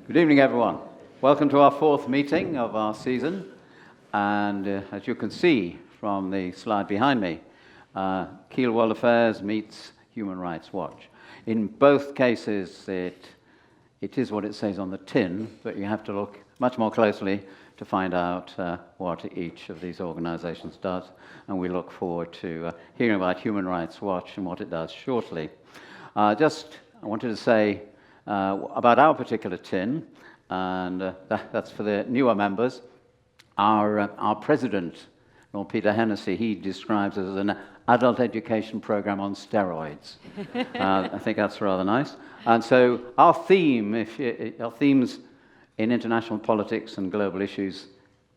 Good evening, everyone. Welcome to our fourth meeting of our season. And as you can see from the slide behind me, Keele World Affairs meets Human Rights Watch. In both cases, it is what it says on the tin, but you have to look much more closely to find out what each of these organizations does. And we look forward to hearing about Human Rights Watch and what it does shortly. I wanted to say about our particular tin, and that's for the newer members. Our president, Lord Peter Hennessy, he describes it as an adult education program on steroids. I think that's rather nice. And so our themes in international politics and global issues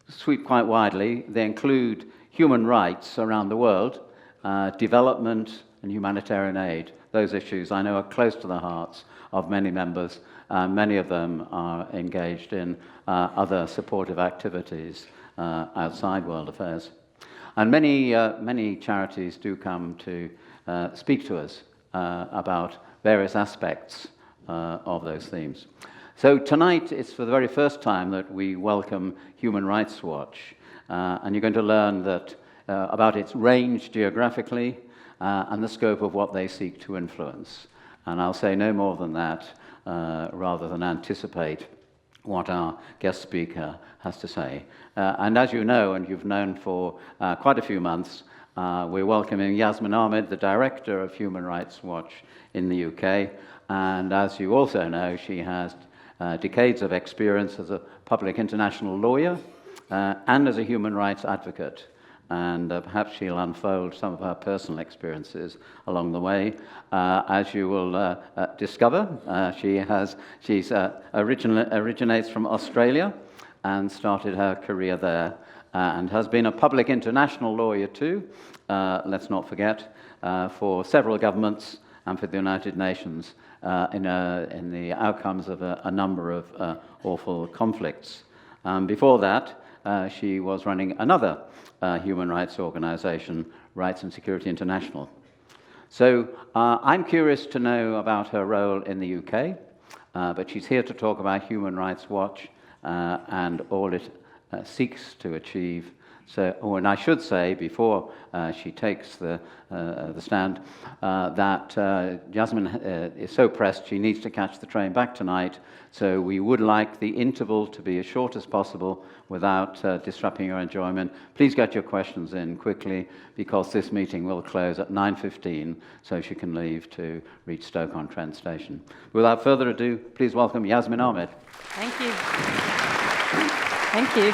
sweep quite widely. They include human rights around the world, development and humanitarian aid. Those issues I know are close to the hearts of many members. Many of them are engaged in other supportive activities outside world affairs. And many charities do come to speak to us about various aspects of those themes. So tonight, it's for the very first time that we welcome Human Rights Watch. And you're going to learn that about its range geographically and the scope of what they seek to influence. And I'll say no more than that, rather than anticipate what our guest speaker has to say. And as you know, and you've known for quite a few months, we're welcoming Jasmine Ahmed, the director of Human Rights Watch in the UK. And as you also know, she has decades of experience as a public international lawyer and as a human rights advocate. And perhaps she'll unfold some of her personal experiences along the way. As you will discover, she originates from Australia and started her career there, and has been a public international lawyer too, let's not forget, for several governments and for the United Nations in the outcomes of a number of awful conflicts. Before that, she was running another human rights organization, Rights and Security International. So I'm curious to know about her role in the UK, but she's here to talk about Human Rights Watch and all it seeks to achieve. So, and I should say, before she takes the stand, that Jasmine is so pressed she needs to catch the train back tonight, so we would like the interval to be as short as possible without disrupting your enjoyment. Please get your questions in quickly, because this meeting will close at 9:15, so she can leave to reach Stoke-on-Trent station. Without further ado, please welcome Jasmine Ahmed. Thank you. Thank you.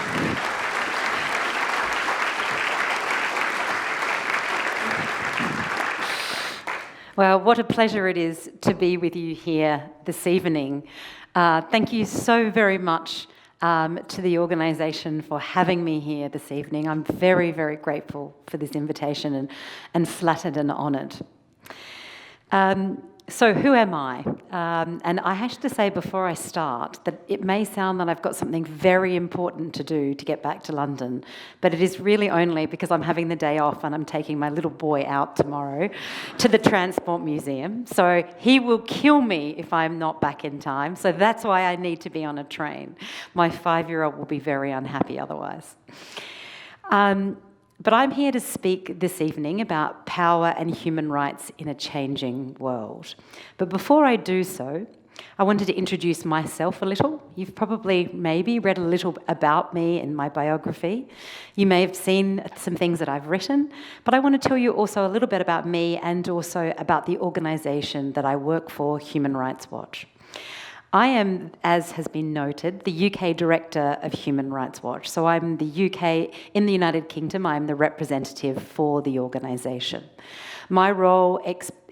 Well, what a pleasure it is to be with you here this evening. Thank you so very much to the organisation for having me here this evening. I'm very, very grateful for this invitation and flattered and honoured. So who am I? And I have to say before I start that it may sound that I've got something very important to do to get back to London, but it is really only because I'm having the day off and I'm taking my little boy out tomorrow to the Transport Museum. So he will kill me if I'm not back in time. So that's why I need to be on a train. My 5-year-old will be very unhappy otherwise. But I'm here to speak this evening about power and human rights in a changing world. But before I do so, I wanted to introduce myself a little. You've probably maybe read a little about me in my biography. You may have seen some things that I've written, but I want to tell you also a little bit about me and also about the organisation that I work for, Human Rights Watch. I am, as has been noted, the UK Director of Human Rights Watch. So I'm the UK, in the United Kingdom, I'm the representative for the organisation. My role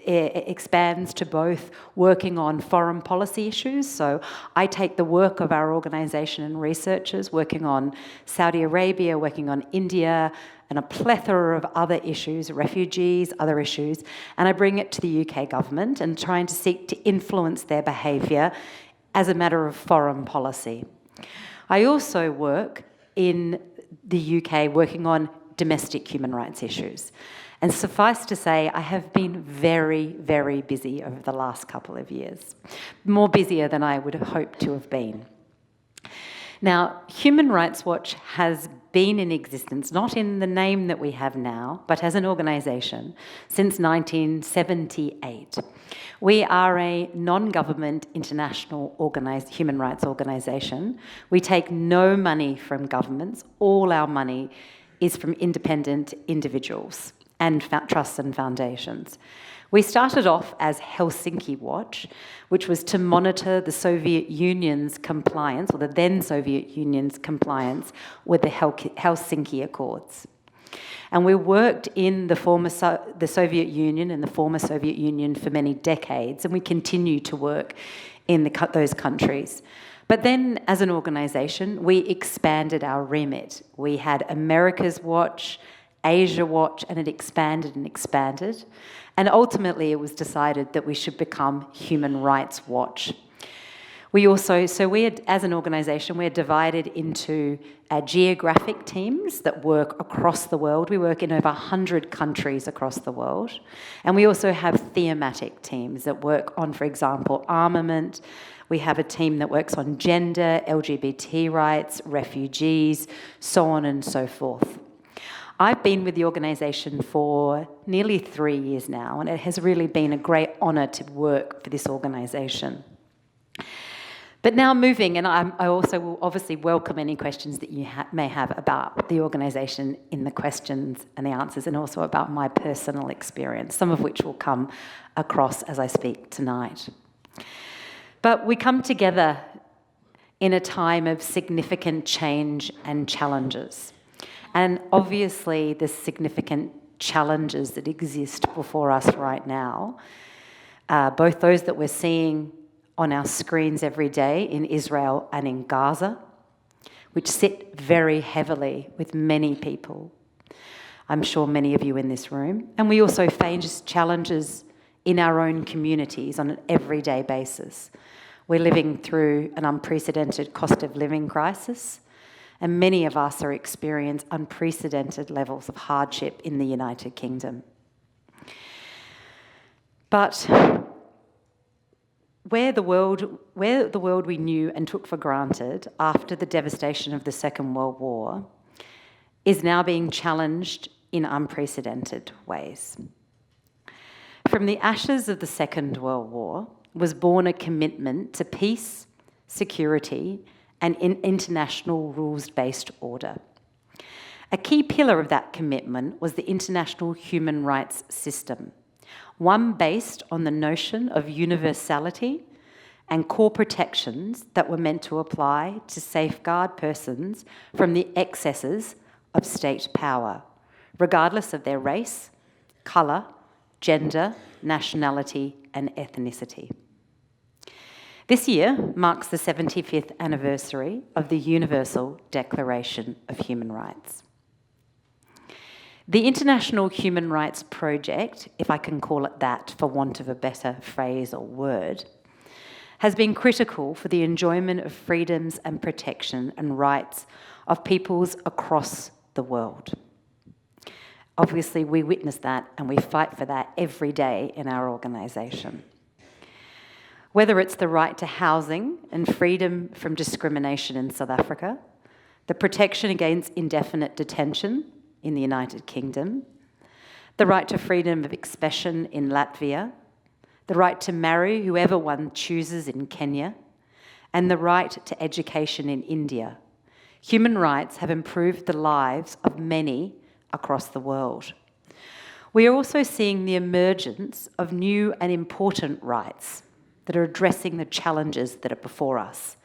expands to both working on foreign policy issues. So I take the work of our organisation and researchers, working on Saudi Arabia, working on India, and a plethora of other issues, refugees, other issues, and I bring it to the UK government and trying to seek to influence their behaviour as a matter of foreign policy. I also work in the UK working on domestic human rights issues. And suffice to say, I have been very, very busy over the last couple of years, more busier than I would have hoped to have been. Now, Human Rights Watch has been in existence, not in the name that we have now, but as an organisation, since 1978. We are a non-government international human rights organisation. We take no money from governments. All our money is from independent individuals and trusts and foundations. We started off as Helsinki Watch, which was to monitor the Soviet Union's compliance, or the then Soviet Union's compliance, with the Helsinki Accords. And we worked in the Soviet Union and the former Soviet Union for many decades, and we continue to work in those countries. But then, as an organisation, we expanded our remit. We had America's Watch, Asia Watch, and it expanded and expanded. And ultimately, it was decided that we should become Human Rights Watch. As an organisation, we're divided into geographic teams that work across the world. We work in over 100 countries across the world. And we also have thematic teams that work on, for example, armament. We have a team that works on gender, LGBT rights, refugees, so on and so forth. I've been with the organisation for nearly 3 years now, and it has really been a great honour to work for this organisation. But now moving, and I also will obviously welcome any questions that you may have about the organisation in the questions and the answers, and also about my personal experience, some of which will come across as I speak tonight. But we come together in a time of significant change and challenges. And obviously, the significant challenges that exist before us right now, both those that we're seeing on our screens every day in Israel and in Gaza, which sit very heavily with many people. I'm sure many of you in this room. And we also face challenges in our own communities on an everyday basis. We're living through an unprecedented cost of living crisis, and many of us are experiencing unprecedented levels of hardship in the United Kingdom. But where the world we knew and took for granted after the devastation of the Second World War is now being challenged in unprecedented ways. From the ashes of the Second World War was born a commitment to peace, security, and international rules-based order. A key pillar of that commitment was the international human rights system, one based on the notion of universality and core protections that were meant to apply to safeguard persons from the excesses of state power, regardless of their race, colour, gender, nationality, and ethnicity. This year marks the 75th anniversary of the Universal Declaration of Human Rights. The International Human Rights Project, if I can call it that for want of a better phrase or word, has been critical for the enjoyment of freedoms and protection and rights of peoples across the world. Obviously, we witness that and we fight for that every day in our organisation. Whether it's the right to housing and freedom from discrimination in South Africa, the protection against indefinite detention in the United Kingdom, the right to freedom of expression in Latvia, the right to marry whoever one chooses in Kenya, and the right to education in India. Human rights have improved the lives of many across the world. We are also seeing the emergence of new and important rights that are addressing the challenges that are before us,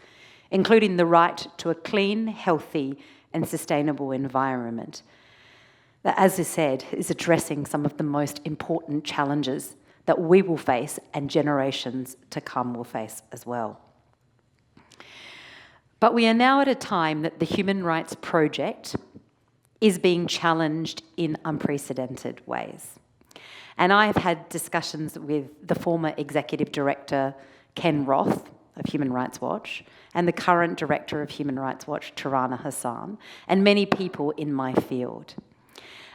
including the right to a clean, healthy, and sustainable environment that, as I said, is addressing some of the most important challenges that we will face and generations to come will face as well. But we are now at a time that the Human Rights Project is being challenged in unprecedented ways. And I have had discussions with the former Executive Director, Ken Roth, of Human Rights Watch, and the current Director of Human Rights Watch, Tarana Hassan, and many people in my field.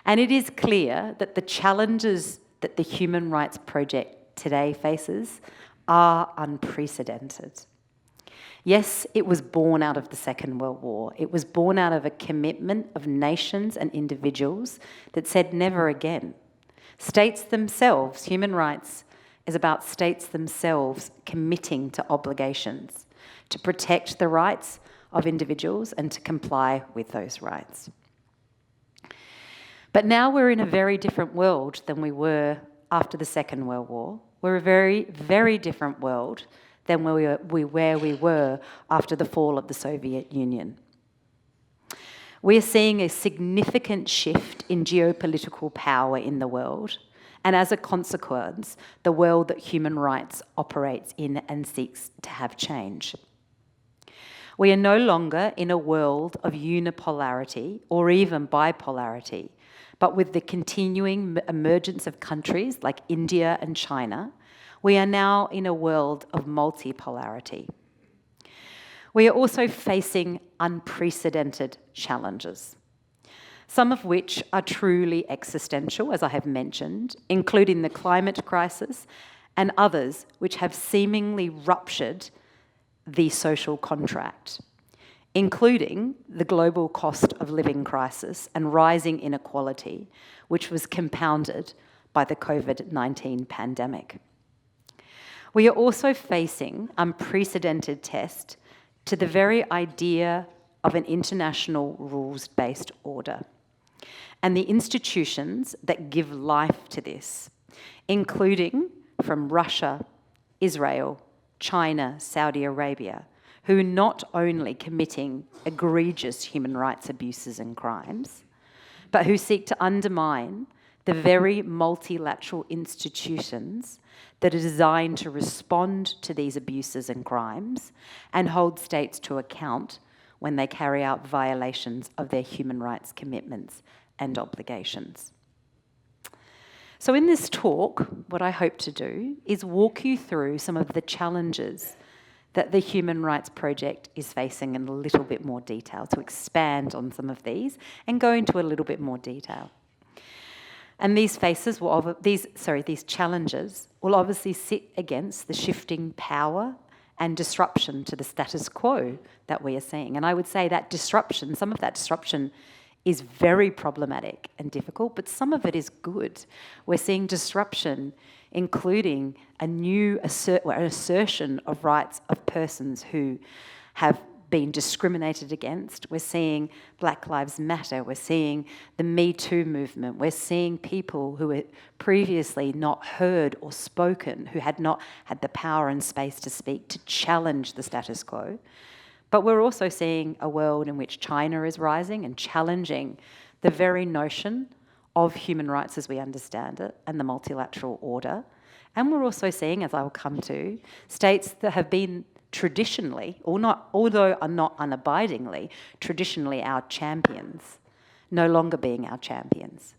And it is clear that the challenges that the Human Rights Project today faces are unprecedented. Yes, it was born out of the Second World War. It was born out of a commitment of nations and individuals that said never again. States themselves, human rights is about states themselves committing to obligations to protect the rights of individuals and to comply with those rights. But now we're in a very different world than we were after the Second World War. We're a very, very different world than where we were after the fall of the Soviet Union. We're seeing a significant shift in geopolitical power in the world, and as a consequence, the world that human rights operates in and seeks to have change. We are no longer in a world of unipolarity or even bipolarity, but with the continuing emergence of countries like India and China, we are now in a world of multipolarity. We are also facing unprecedented challenges, some of which are truly existential, as I have mentioned, including the climate crisis, and others which have seemingly ruptured the social contract, including the global cost of living crisis and rising inequality, which was compounded by the COVID-19 pandemic. We are also facing unprecedented tests to the very idea of an international rules-based order and the institutions that give life to this, including from Russia, Israel, China, Saudi Arabia, who are not only committing egregious human rights abuses and crimes, but who seek to undermine the very multilateral institutions that are designed to respond to these abuses and crimes and hold states to account when they carry out violations of their human rights commitments and obligations. So in this talk, what I hope to do is walk you through some of the challenges that the Human Rights Project is facing in a little bit more detail, to expand on some of these and go into a little bit more detail. And these challenges will obviously sit against the shifting power and disruption to the status quo that we are seeing. And I would say that disruption, some of that disruption is very problematic and difficult, but some of it is good. We're seeing disruption, including an assertion of rights of persons who have been discriminated against. We're seeing Black Lives Matter. We're seeing the Me Too movement. We're seeing people who were previously not heard or spoken, who had not had the power and space to speak, to challenge the status quo. But we're also seeing a world in which China is rising and challenging the very notion of human rights as we understand it and the multilateral order. And we're also seeing, as I will come to, states that have been traditionally, although are not unabidingly, traditionally our champions, no longer being our champions.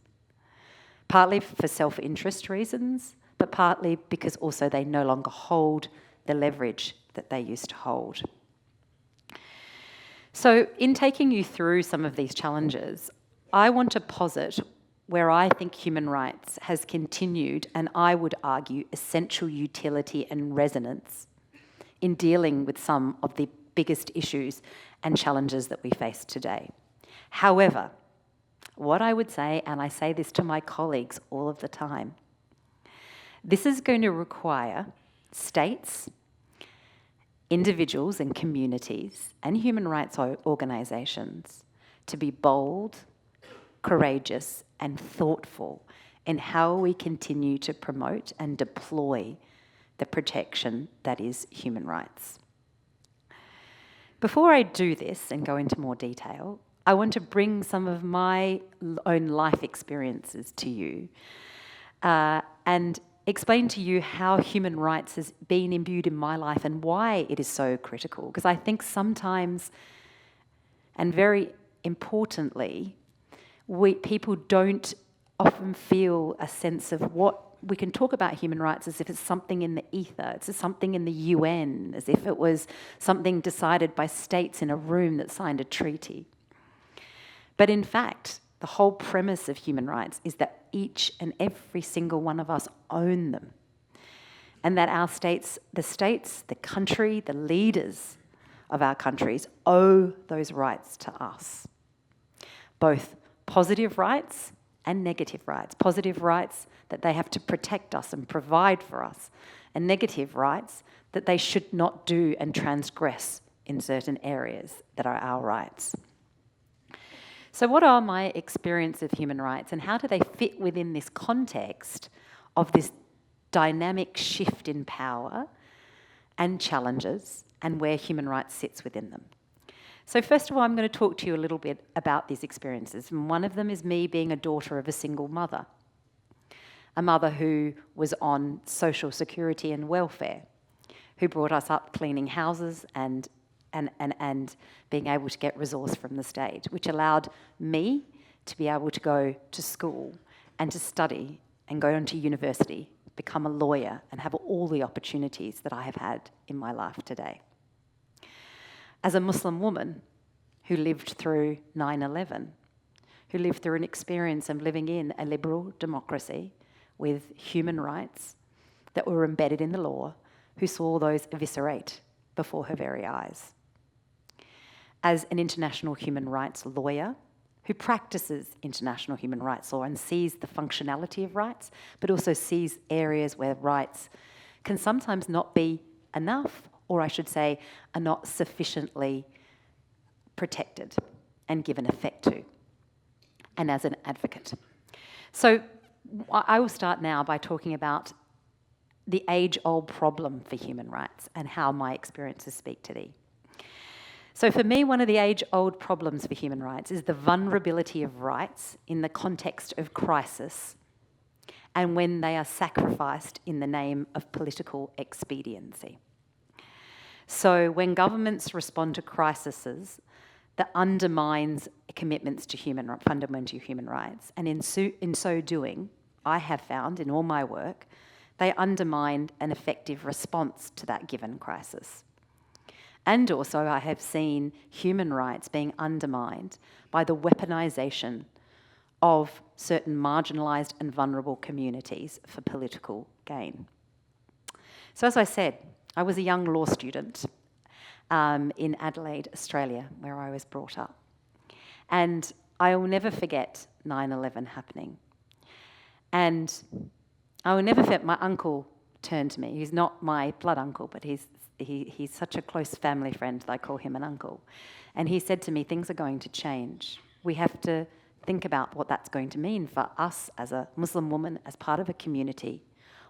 Partly for self-interest reasons, but partly because also they no longer hold the leverage that they used to hold. So in taking you through some of these challenges, I want to posit where I think human rights has continued, and I would argue essential utility and resonance in dealing with some of the biggest issues and challenges that we face today. However, what I would say, and I say this to my colleagues all of the time, this is going to require states, individuals and communities, and human rights organisations to be bold, courageous, and thoughtful in how we continue to promote and deploy the protection that is human rights. Before I do this and go into more detail, I want to bring some of my own life experiences to you and explain to you how human rights has been imbued in my life and why it is so critical. Because I think sometimes, and very importantly, people don't often feel a sense of what we can talk about human rights as if it's something in the ether, it's something in the UN, as if it was something decided by states in a room that signed a treaty. But in fact, The whole premise of human rights is that each and every single one of us own them. And that our states, the country, the leaders of our countries owe those rights to us. Both positive rights and negative rights. Positive rights that they have to protect us and provide for us, and negative rights that they should not do and transgress in certain areas that are our rights. So what are my experience of human rights, and how do they fit within this context of this dynamic shift in power and challenges, and where human rights sits within them? So first of all, I'm going to talk to you a little bit about these experiences. And one of them is me being a daughter of a single mother, a mother who was on social security and welfare, who brought us up cleaning houses and being able to get resource from the state, which allowed me to be able to go to school and to study and go on to university, become a lawyer, and have all the opportunities that I have had in my life today. As a Muslim woman who lived through 9/11, who lived through an experience of living in a liberal democracy with human rights that were embedded in the law, who saw those eviscerate before her very eyes. As an international human rights lawyer who practices international human rights law and sees the functionality of rights, but also sees areas where rights can sometimes not be enough, or I should say, are not sufficiently protected and given effect to, and as an advocate. So I will start now by talking about the age-old problem for human rights and how my experiences speak to thee. So for me, one of the age-old problems for human rights is the vulnerability of rights in the context of crisis and when they are sacrificed in the name of political expediency. So when governments respond to crises that undermines commitments to fundamental human rights, and in so doing, I have found in all my work, they undermine an effective response to that given crisis. And also I have seen human rights being undermined by the weaponisation of certain marginalised and vulnerable communities for political gain. So as I said, I was a young law student in Adelaide, Australia, where I was brought up. And I will never forget 9/11 happening. And I will never forget my uncle turned to me. He's not my blood uncle, but he's such a close family friend that I call him an uncle. And he said to me, things are going to change. We have to think about what that's going to mean for us as a Muslim woman, as part of a community.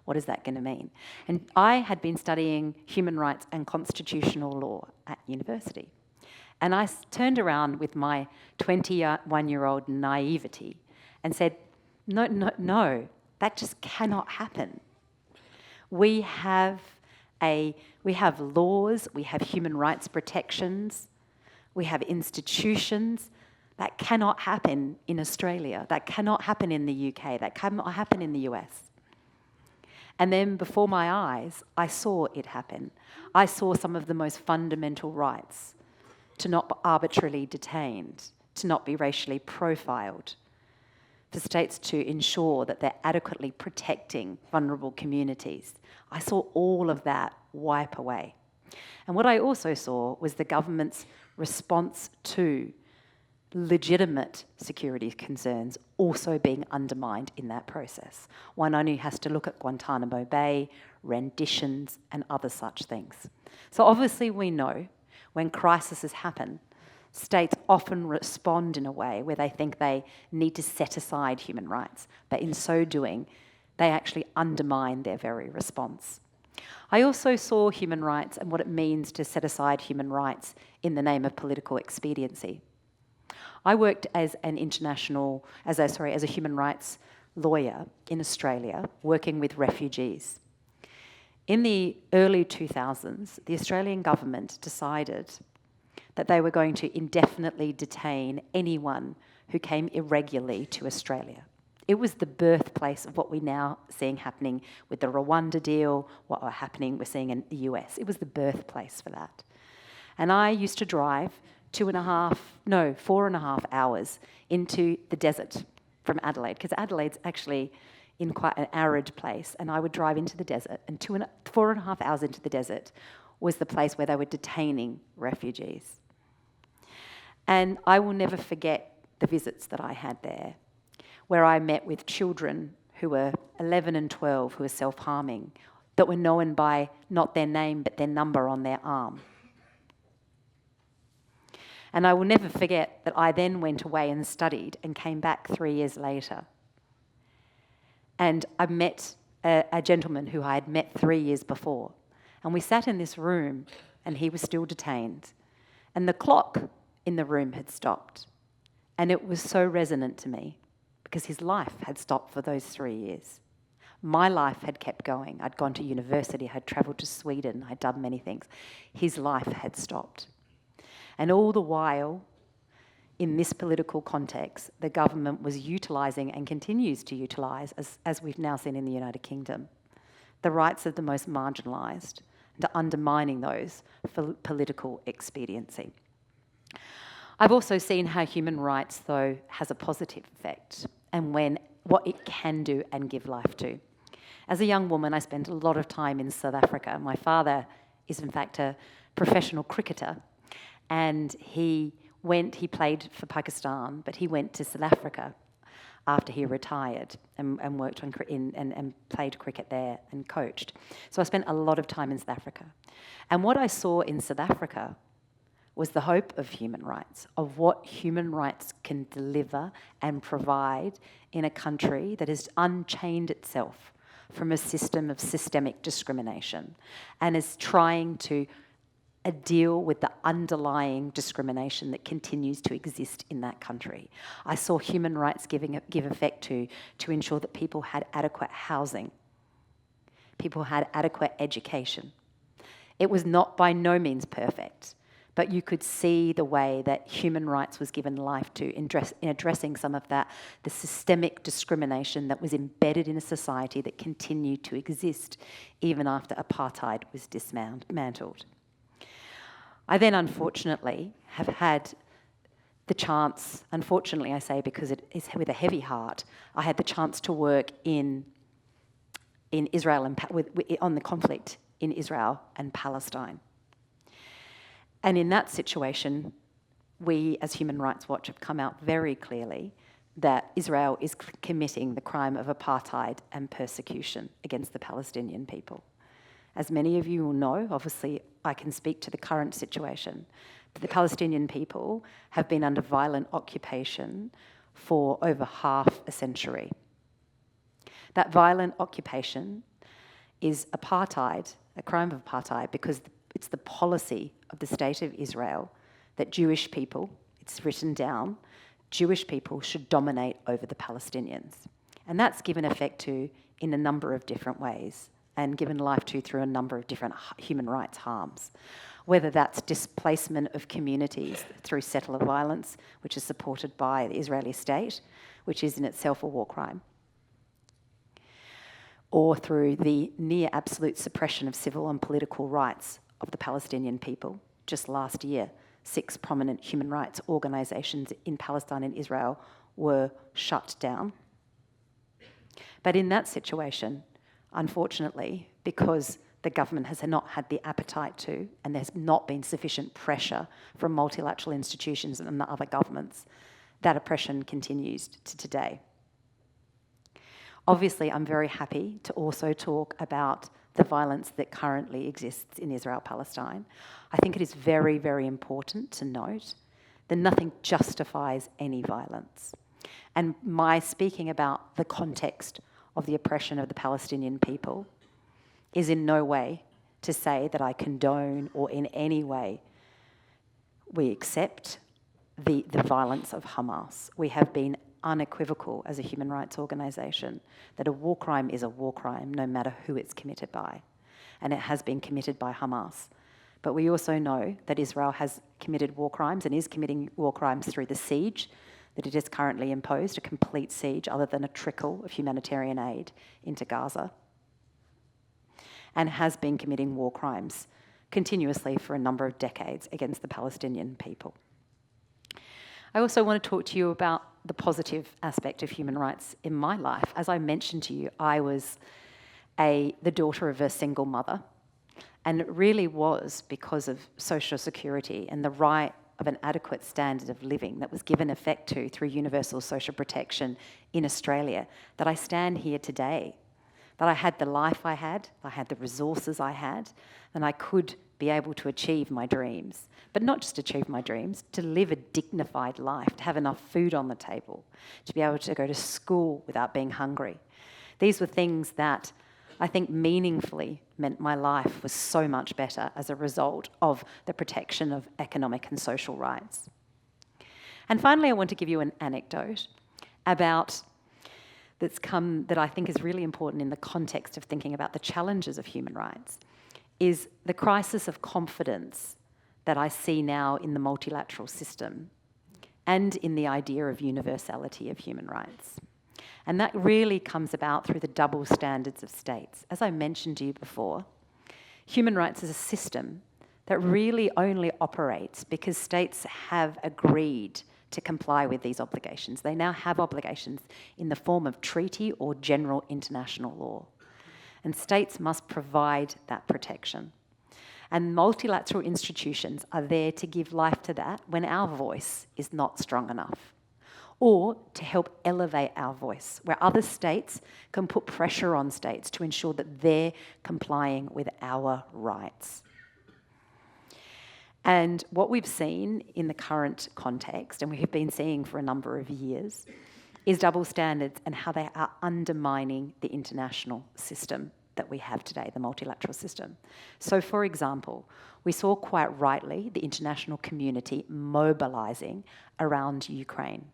What is that going to mean? And I had been studying human rights and constitutional law at university. And I turned around with my 21-year-old naivety and said, no, that just cannot happen. We have laws, we have human rights protections, we have institutions. That cannot happen in Australia. That cannot happen in the UK. That cannot happen in the US. And then before my eyes, I saw it happen. I saw some of the most fundamental rights to not be arbitrarily detained, to not be racially profiled, for states to ensure that they're adequately protecting vulnerable communities. I saw all of that wipe away. And what I also saw was the government's response to legitimate security concerns also being undermined in that process. One only has to look at Guantanamo Bay, renditions, and other such things. So obviously we know when crises happen, states often respond in a way where they think they need to set aside human rights, but in so doing, they actually undermine their very response. I also saw human rights and what it means to set aside human rights in the name of political expediency. I worked as a human rights lawyer in Australia, working with refugees. In the early 2000s, the Australian government decided that they were going to indefinitely detain anyone who came irregularly to Australia. It was the birthplace of what we're now seeing happening with the Rwanda deal, what we're seeing in the US. It was the birthplace for that. And I used to drive 4.5 hours into the desert from Adelaide, because Adelaide's actually in quite an arid place, and I would drive into the desert, and 4.5 hours into the desert was the place where they were detaining refugees. And I will never forget the visits that I had there, where I met with children who were 11 and 12 who were self-harming, that were known by not their name but their number on their arm. And I will never forget that I then went away and studied and came back 3 years later. And I met a gentleman who I had met 3 years before. And we sat in this room and he was still detained. And the clock in the room had stopped. And it was so resonant to me because his life had stopped for those 3 years. My life had kept going. I'd gone to university, I'd travelled to Sweden, I'd done many things. His life had stopped. And all the while, in this political context, the government was utilising and continues to utilise, as we've now seen in the United Kingdom, the rights of the most marginalised, and undermining those for political expediency. I've also seen how human rights, though, has a positive effect, and what it can do and give life to. As a young woman, I spent a lot of time in South Africa. My father is, in fact, a professional cricketer, and he played for Pakistan, but he went to South Africa after he retired and worked and played cricket there and coached. So I spent a lot of time in South Africa. And what I saw in South Africa was the hope of human rights, of what human rights can deliver and provide in a country that has unchained itself from a system of systemic discrimination and is trying to deal with the underlying discrimination that continues to exist in that country. I saw human rights give effect to ensure that people had adequate housing, people had adequate education. It was not by no means perfect, but you could see the way that human rights was given life to in addressing some of the systemic discrimination that was embedded in a society that continued to exist even after apartheid was dismantled. I then, unfortunately, have had the chance, unfortunately I say because it is with a heavy heart, I had the chance to work in Israel and on the conflict in Israel and Palestine. And in that situation, we as Human Rights Watch have come out very clearly that Israel is committing the crime of apartheid and persecution against the Palestinian people. As many of you will know, obviously I can speak to the current situation, but the Palestinian people have been under violent occupation for over half a century. That violent occupation is apartheid, a crime of apartheid, because it's the policy of the State of Israel that Jewish people, it's written down, Jewish people should dominate over the Palestinians. And that's given effect to in a number of different ways and given life to through a number of different human rights harms. Whether that's displacement of communities through settler violence, which is supported by the Israeli state, which is in itself a war crime, or through the near absolute suppression of civil and political rights of the Palestinian people. Just last year, 6 prominent human rights organisations in Palestine and Israel were shut down. But in that situation, unfortunately, because the government has not had the appetite to, and there's not been sufficient pressure from multilateral institutions and the other governments, that oppression continues to today. Obviously, I'm very happy to also talk about the violence that currently exists in Israel-Palestine. I think it is very, very important to note that nothing justifies any violence. And my speaking about the context of the oppression of the Palestinian people is in no way to say that I condone or in any way we accept the violence of Hamas. We have been unequivocal as a human rights organisation that a war crime is a war crime no matter who it's committed by, and it has been committed by Hamas. But we also know that Israel has committed war crimes and is committing war crimes through the siege that it has currently imposed, a complete siege other than a trickle of humanitarian aid into Gaza, and has been committing war crimes continuously for a number of decades against the Palestinian people. I also want to talk to you about the positive aspect of human rights in my life. As I mentioned to you, I was the daughter of a single mother, and it really was because of social security and the right of an adequate standard of living that was given effect to through universal social protection in Australia that I stand here today, that I had the life I had the resources I had, and I could be able to achieve my dreams. But not just achieve my dreams, to live a dignified life, to have enough food on the table, to be able to go to school without being hungry. These were things that I think meaningfully meant my life was so much better as a result of the protection of economic and social rights. And finally, I want to give you an anecdote that I think is really important in the context of thinking about the challenges of human rights, is the crisis of confidence that I see now in the multilateral system and in the idea of universality of human rights. And that really comes about through the double standards of states. As I mentioned to you before, human rights is a system that really only operates because states have agreed to comply with these obligations. They now have obligations in the form of treaty or general international law. And states must provide that protection. And multilateral institutions are there to give life to that when our voice is not strong enough, or to help elevate our voice, where other states can put pressure on states to ensure that they're complying with our rights. And what we've seen in the current context, and we have been seeing for a number of years, is double standards and how they are undermining the international system that we have today, the multilateral system. So, for example, we saw quite rightly the international community mobilising around Ukraine.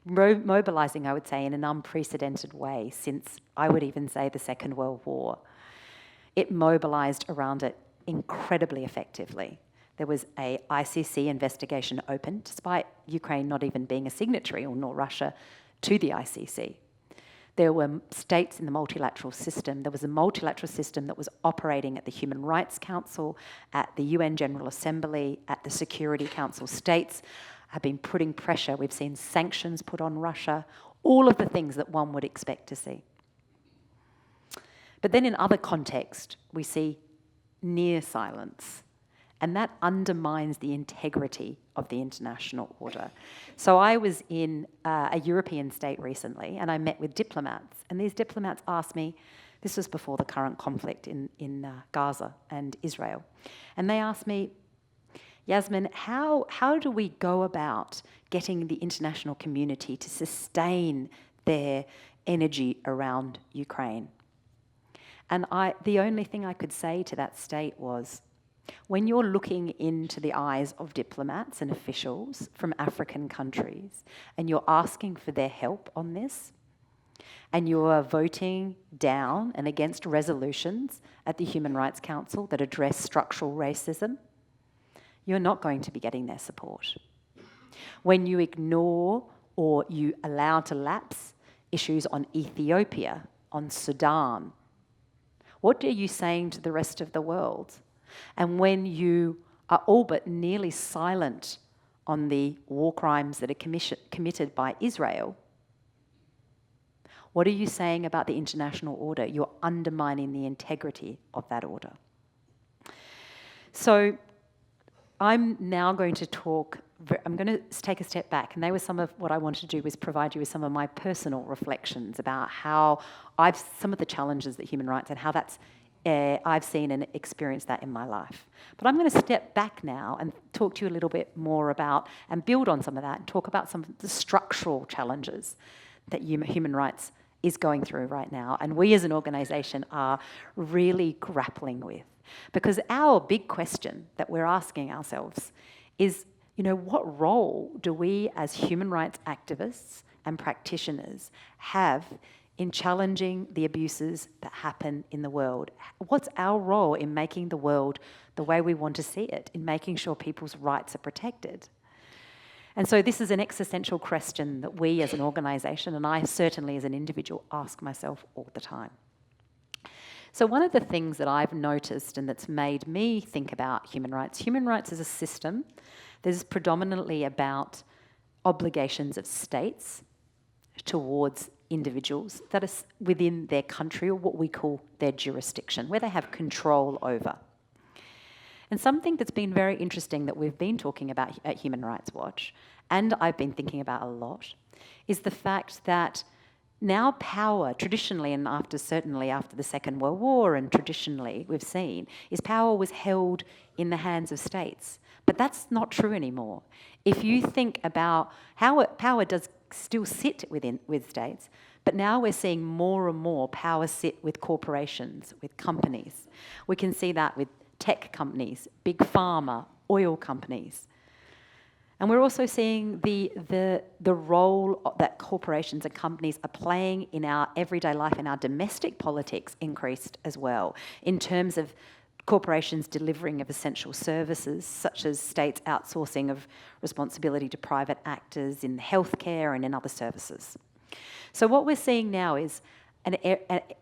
Mobilising, I would say, in an unprecedented way since, I would even say, the Second World War. It mobilised around it incredibly effectively. There was a ICC investigation opened, despite Ukraine not even being a signatory, or nor Russia, to the ICC. There were states in the multilateral system. There was a multilateral system that was operating at the Human Rights Council, at the UN General Assembly, at the Security Council. States have been putting pressure. We've seen sanctions put on Russia, all of the things that one would expect to see. But then in other contexts, we see near silence, and that undermines the integrity of the international order. So I was in a European state recently, and I met with diplomats, and these diplomats asked me, this was before the current conflict in Gaza and Israel, and they asked me, Jasmine, how do we go about getting the international community to sustain their energy around Ukraine? And the only thing I could say to that state was, when you're looking into the eyes of diplomats and officials from African countries and you're asking for their help on this, and you are voting down and against resolutions at the Human Rights Council that address structural racism, you're not going to be getting their support. When you ignore or you allow to lapse issues on Ethiopia, on Sudan, what are you saying to the rest of the world? And when you are all but nearly silent on the war crimes that are committed by Israel, what are you saying about the international order? You're undermining the integrity of that order. So I'm now going to I'm going to take a step back, and they were some of what I wanted to do was provide you with some of my personal reflections about how some of the challenges that human rights and how that's I've seen and experienced that in my life. But I'm going to step back now and talk to you a little bit more about, and build on some of that, and talk about some of the structural challenges that human rights is going through right now, and we as an organisation are really grappling with. Because our big question that we're asking ourselves is, what role do we as human rights activists and practitioners have in challenging the abuses that happen in the world? What's our role in making the world the way we want to see it, in making sure people's rights are protected? And so this is an existential question that we as an organisation, and I certainly as an individual, ask myself all the time. So one of the things that I've noticed and that's made me think about human rights is a system that is predominantly about obligations of states towards individuals that are within their country, or what we call their jurisdiction, where they have control over. And something that's been very interesting that we've been talking about at Human Rights Watch, and I've been thinking about a lot, is the fact that now power, traditionally, and certainly after the Second World War, and traditionally we've seen, is power was held in the hands of states. But that's not true anymore. If you think about how power does still sit with states, but now we're seeing more and more power sit with corporations, with companies. We can see that with tech companies, big pharma, oil companies. And we're also seeing the role that corporations and companies are playing in our everyday life, in our domestic politics, increased as well, in terms of corporations delivering of essential services, such as states outsourcing of responsibility to private actors in healthcare and in other services. So what we're seeing now is,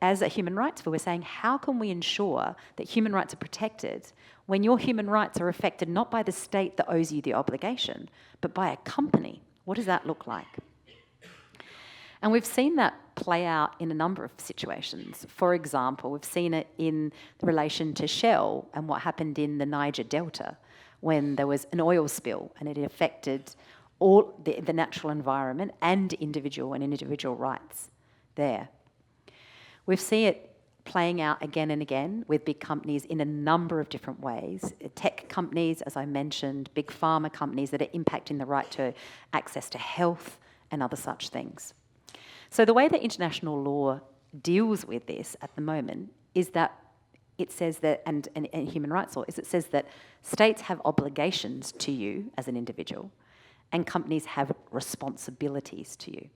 as a human rights firm, we're saying, how can we ensure that human rights are protected when your human rights are affected not by the state that owes you the obligation, but by a company? What does that look like? And we've seen that play out in a number of situations. For example, we've seen it in relation to Shell and what happened in the Niger Delta when there was an oil spill and it affected all the natural environment and individual rights there. We've seen it playing out again and again with big companies in a number of different ways. Tech companies, as I mentioned, big pharma companies that are impacting the right to access to health and other such things. So the way that international law deals with this at the moment is that it says that, and human rights law, is it says that states have obligations to you as an individual and companies have responsibilities to you.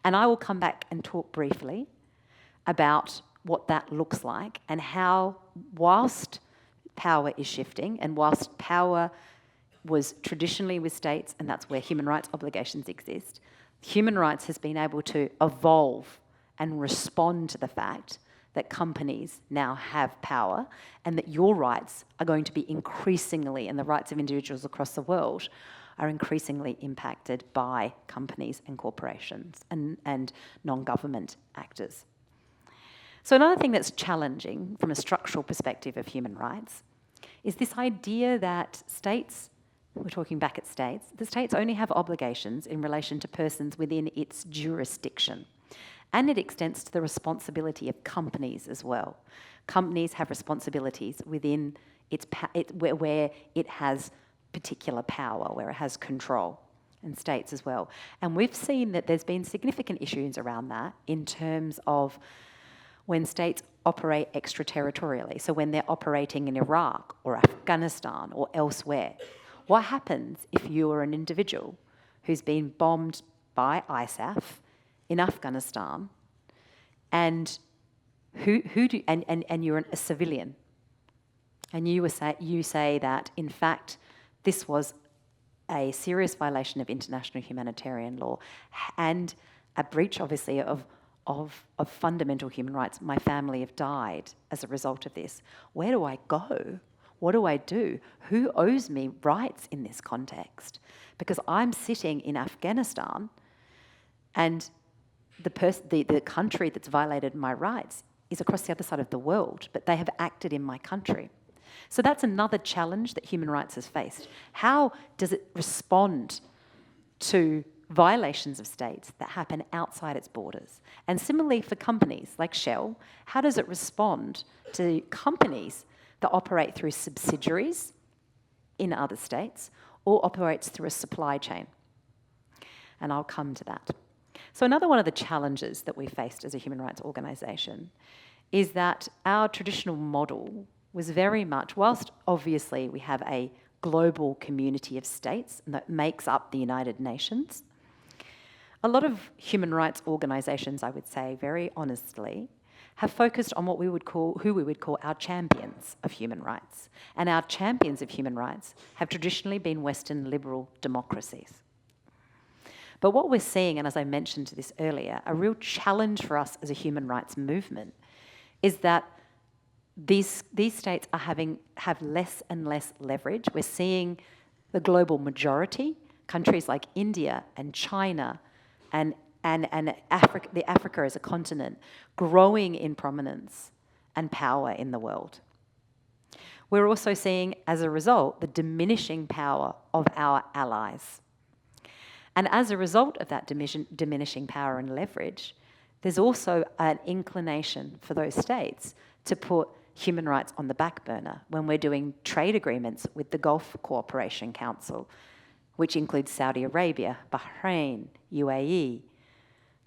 And I will come back and talk briefly about what that looks like and how, whilst power is shifting and whilst power was traditionally with states, and that's where human rights obligations exist, human rights has been able to evolve and respond to the fact that companies now have power and that your rights are going to be increasingly, and the rights of individuals across the world are increasingly impacted by companies and corporations and non-government actors. So another thing that's challenging from a structural perspective of human rights is this idea that states, we're talking back at states, the states only have obligations in relation to persons within its jurisdiction. And it extends to the responsibility of companies as well. Companies have responsibilities within where it has particular power, where it has control, and states as well. And we've seen that there's been significant issues around that in terms of when states operate extraterritorially. So when they're operating in Iraq or Afghanistan or elsewhere, what happens if you are an individual who's been bombed by ISAF in Afghanistan and you're a civilian, and you say that in fact this was a serious violation of international humanitarian law and a breach, obviously, of fundamental human rights. My family have died as a result of this. Where do I go? What do I do? Who owes me rights in this context? Because I'm sitting in Afghanistan and the country that's violated my rights is across the other side of the world, but they have acted in my country. So that's another challenge that human rights has faced. How does it respond to violations of states that happen outside its borders? And similarly for companies like Shell, how does it respond to companies that operate through subsidiaries in other states or operates through a supply chain? And I'll come to that. So another one of the challenges that we faced as a human rights organisation is that our traditional model was very much, whilst obviously we have a global community of states that makes up the United Nations, a lot of human rights organisations, I would say very honestly, have focused on who we would call our champions of human rights. And our champions of human rights have traditionally been Western liberal democracies. But what we're seeing, and as I mentioned this earlier, a real challenge for us as a human rights movement is that these states have less and less leverage. We're seeing the global majority countries like India and China and Africa as a continent growing in prominence and power in the world. We're also seeing, as a result, the diminishing power of our allies. And as a result of that diminishing power and leverage, there's also an inclination for those states to put human rights on the back burner when we're doing trade agreements with the Gulf Cooperation Council, which includes Saudi Arabia, Bahrain, UAE.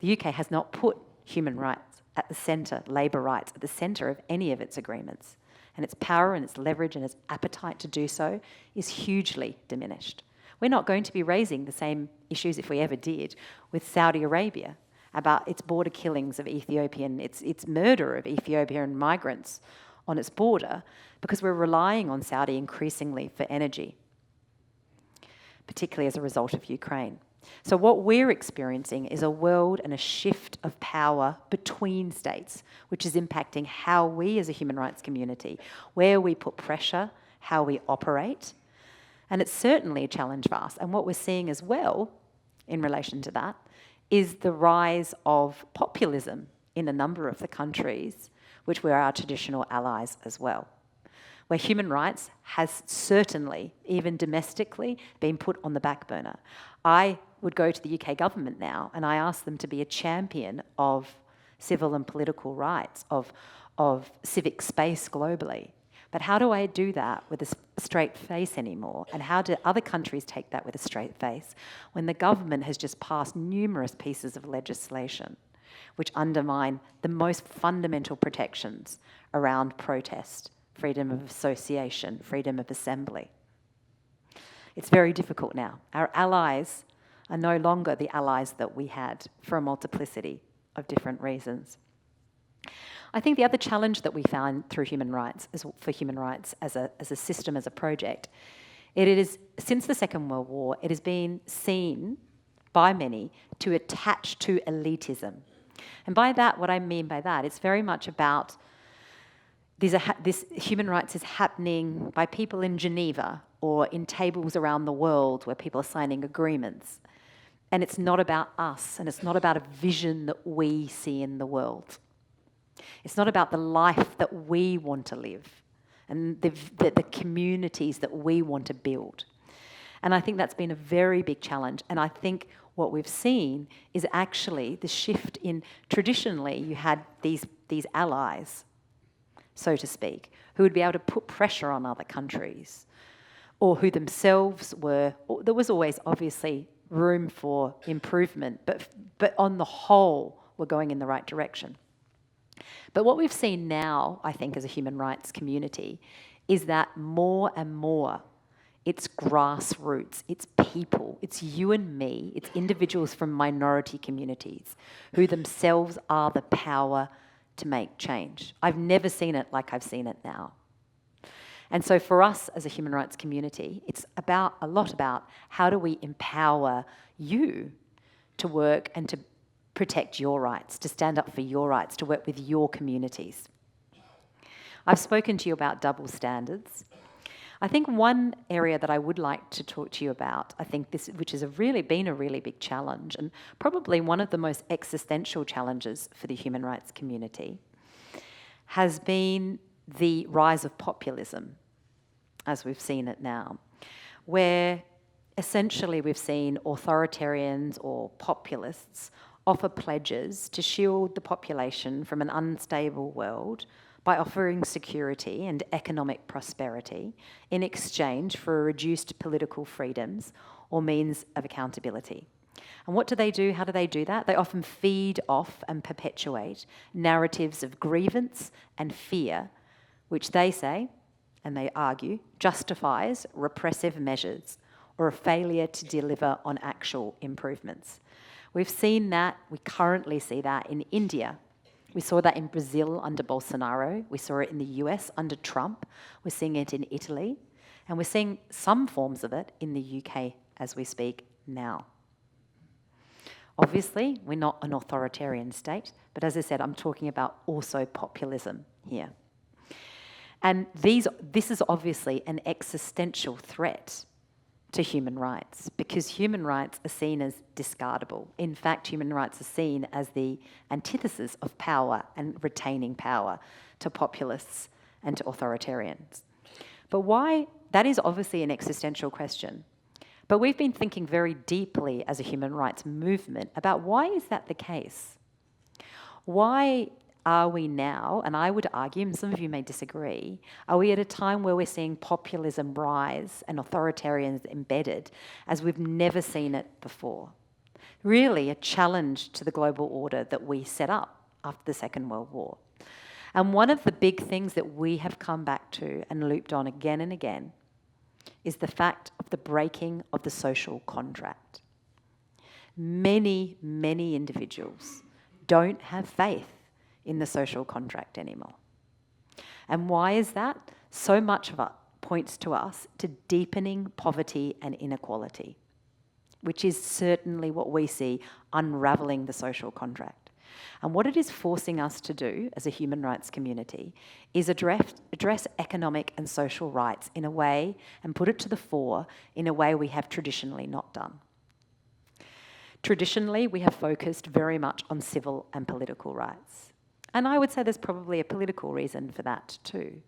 The UK has not put human rights at the centre, labour rights at the centre of any of its agreements. And its power and its leverage and its appetite to do so is hugely diminished. We're not going to be raising the same issues, if we ever did, with Saudi Arabia about its border killings of its murder of Ethiopian migrants on its border, because we're relying on Saudi increasingly for energy, particularly as a result of Ukraine. So what we're experiencing is a world and a shift of power between states, which is impacting how we as a human rights community, where we put pressure, how we operate. And it's certainly a challenge for us. And what we're seeing as well in relation to that is the rise of populism in a number of the countries, which were our traditional allies as well, where human rights has certainly, even domestically, been put on the back burner. I would go to the UK government now and I ask them to be a champion of civil and political rights, of civic space globally. But how do I do that with a straight face anymore? And how do other countries take that with a straight face when the government has just passed numerous pieces of legislation which undermine the most fundamental protections around protest, freedom of association, freedom of assembly? It's very difficult now. Our allies are no longer the allies that we had for a multiplicity of different reasons. I think the other challenge that we found through human rights, for human rights as a system, as a project, it is, since the Second World War, it has been seen by many to attach to elitism. And by that, what I mean by that, it's very much about this human rights is happening by people in Geneva or in tables around the world where people are signing agreements. And it's not about us, and it's not about a vision that we see in the world. It's not about the life that we want to live and the communities that we want to build. And I think that's been a very big challenge. And I think what we've seen is actually the shift in, traditionally you had these allies, so to speak, who would be able to put pressure on other countries, or who themselves were, there was always obviously room for improvement, but on the whole, we're going in the right direction. But what we've seen now, I think, as a human rights community, is that more and more it's grassroots, it's people, it's you and me, it's individuals from minority communities who themselves are the power to make change. I've never seen it like I've seen it now. And so for us as a human rights community, it's a lot about how do we empower you to work and to protect your rights, to stand up for your rights, to work with your communities. I've spoken to you about double standards. I think one area that I would like to talk to you about, I think this, which has been a really big challenge, and probably one of the most existential challenges for the human rights community, has been the rise of populism, as we've seen it now, where essentially we've seen authoritarians or populists offer pledges to shield the population from an unstable world by offering security and economic prosperity in exchange for reduced political freedoms or means of accountability. And what do they do? How do they do that? They often feed off and perpetuate narratives of grievance and fear, which they say, and they argue, justifies repressive measures or a failure to deliver on actual improvements. We've seen that, we currently see that in India. We saw that in Brazil under Bolsonaro. We saw it in the US under Trump. We're seeing it in Italy. And we're seeing some forms of it in the UK as we speak now. Obviously, we're not an authoritarian state, but as I said, I'm talking about also populism here. And this is obviously an existential threat to human rights, because human rights are seen as discardable. In fact, human rights are seen as the antithesis of power and retaining power to populists and to authoritarians. But why? That is obviously an existential question. But we've been thinking very deeply as a human rights movement about why is that the case? Why are we now, and I would argue, and some of you may disagree, are we at a time where we're seeing populism rise and authoritarians embedded as we've never seen it before? Really a challenge to the global order that we set up after the Second World War. And one of the big things that we have come back to and looped on again and again is the fact of the breaking of the social contract. Many, many individuals don't have faith in the social contract anymore. And why is that? So much of it points to us to deepening poverty and inequality, which is certainly what we see unravelling the social contract. And what it is forcing us to do as a human rights community is address economic and social rights in a way and put it to the fore in a way we have traditionally not done. Traditionally, we have focused very much on civil and political rights. And I would say there's probably a political reason for that too.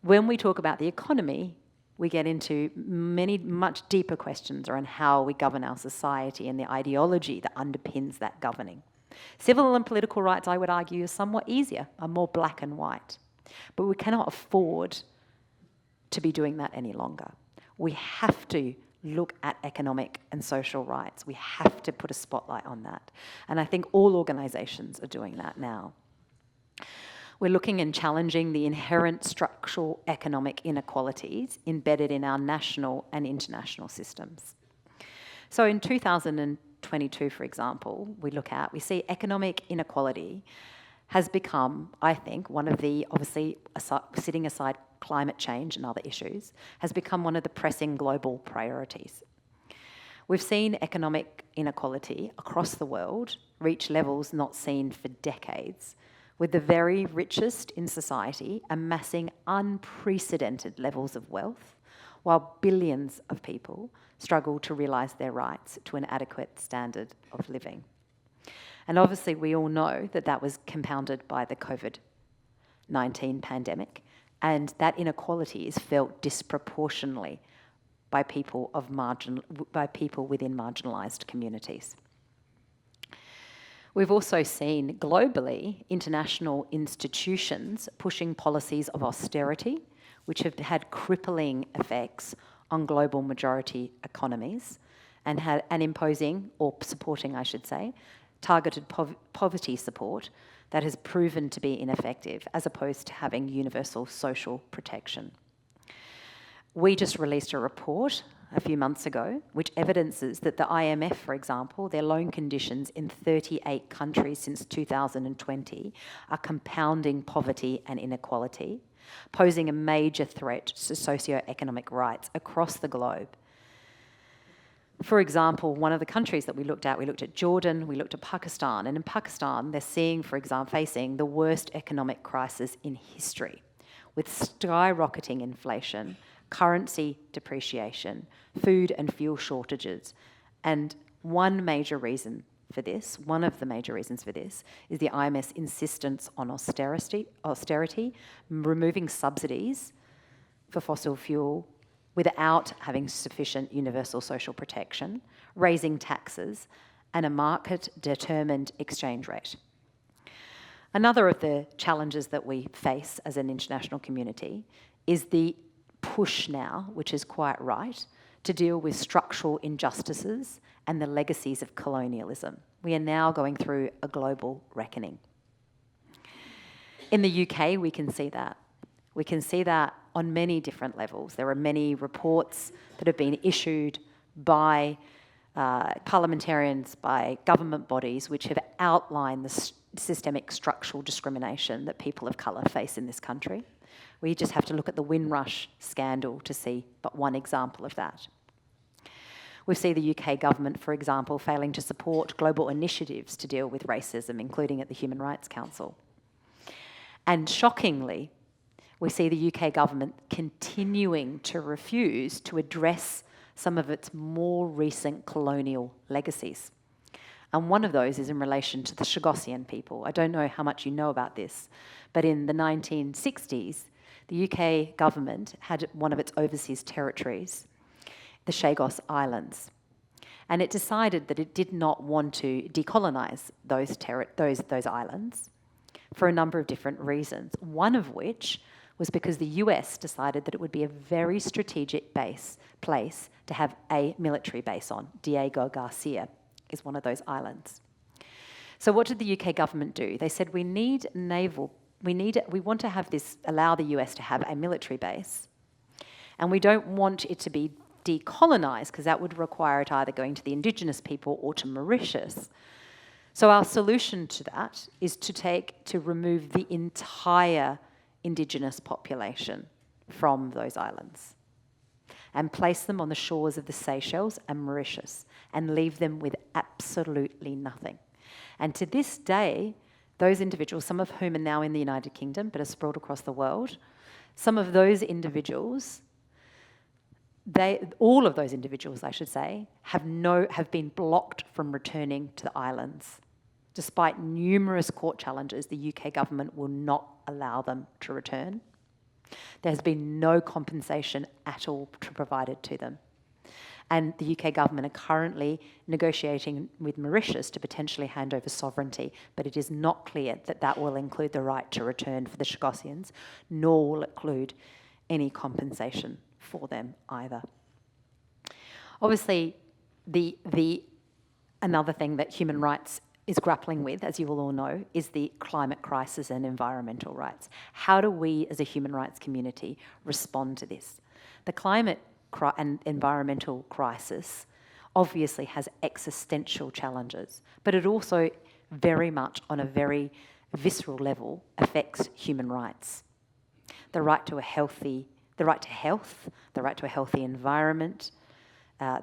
When we talk about the economy, we get into many much deeper questions around how we govern our society and the ideology that underpins that governing. Civil and political rights, I would argue, are somewhat easier, are more black and white. But we cannot afford to be doing that any longer. We have to look at economic and social rights. We have to put a spotlight on that. And I think all organisations are doing that now. We're looking and challenging the inherent structural economic inequalities embedded in our national and international systems. So in 2022, for example, we see economic inequality has become, I think, one of the, obviously, setting aside climate change and other issues, has become one of the pressing global priorities. We've seen economic inequality across the world reach levels not seen for decades, with the very richest in society amassing unprecedented levels of wealth, while billions of people struggle to realise their rights to an adequate standard of living. And obviously we all know that that was compounded by the COVID-19 pandemic, and that inequality is felt disproportionately by people within marginalised communities. We've also seen globally international institutions pushing policies of austerity, which have had crippling effects on global majority economies, and imposing, or supporting, I should say, targeted poverty support that has proven to be ineffective, as opposed to having universal social protection. We just released a report a few months ago which evidences that the IMF, for example, their loan conditions in 38 countries since 2020 are compounding poverty and inequality, posing a major threat to socio-economic rights across the globe. For example, one of the countries that we looked at Jordan, we looked at Pakistan, and in Pakistan, they're seeing, for example, facing the worst economic crisis in history, with skyrocketing inflation, currency depreciation, food and fuel shortages. And one of the major reasons for this, is the IMF's insistence on austerity, removing subsidies for fossil fuel without having sufficient universal social protection, raising taxes, and a market-determined exchange rate. Another of the challenges that we face as an international community is the push now, which is quite right, to deal with structural injustices and the legacies of colonialism. We are now going through a global reckoning. In the UK, we can see that. We can see that on many different levels. There are many reports that have been issued by parliamentarians, by government bodies, which have outlined the systemic structural discrimination that people of colour face in this country. We just have to look at the Windrush scandal to see but one example of that. We see the UK government, for example, failing to support global initiatives to deal with racism, including at the Human Rights Council. And shockingly, we see the UK government continuing to refuse to address some of its more recent colonial legacies. And one of those is in relation to the Chagossian people. I don't know how much you know about this, but in the 1960s, the UK government had one of its overseas territories, the Chagos Islands. And it decided that it did not want to decolonise those islands for a number of different reasons, one of which was because the US decided that it would be a very strategic place to have a military base on. Diego Garcia is one of those islands. So what did the UK government do? They said, we want to have this, allow the US to have a military base, and we don't want it to be decolonised, because that would require it either going to the indigenous people or to Mauritius. So our solution to that is to remove the entire indigenous population from those islands and place them on the shores of the Seychelles and Mauritius and leave them with absolutely nothing. And to this day, those individuals, some of whom are now in the United Kingdom but are sprawled across the world, some of those individuals, all of those individuals, I should say, have been blocked from returning to the islands. Despite numerous court challenges, the UK government will not allow them to return. There has been no compensation at all provided to them. And the UK government are currently negotiating with Mauritius to potentially hand over sovereignty, but it is not clear that that will include the right to return for the Chagossians, nor will it include any compensation for them either. Obviously, another thing that human rights is grappling with, as you will all know, is the climate crisis and environmental rights. How do we as a human rights community respond to this? The climate and environmental crisis obviously has existential challenges, but it also very much on a very visceral level affects human rights. The right to health, the right to a healthy environment,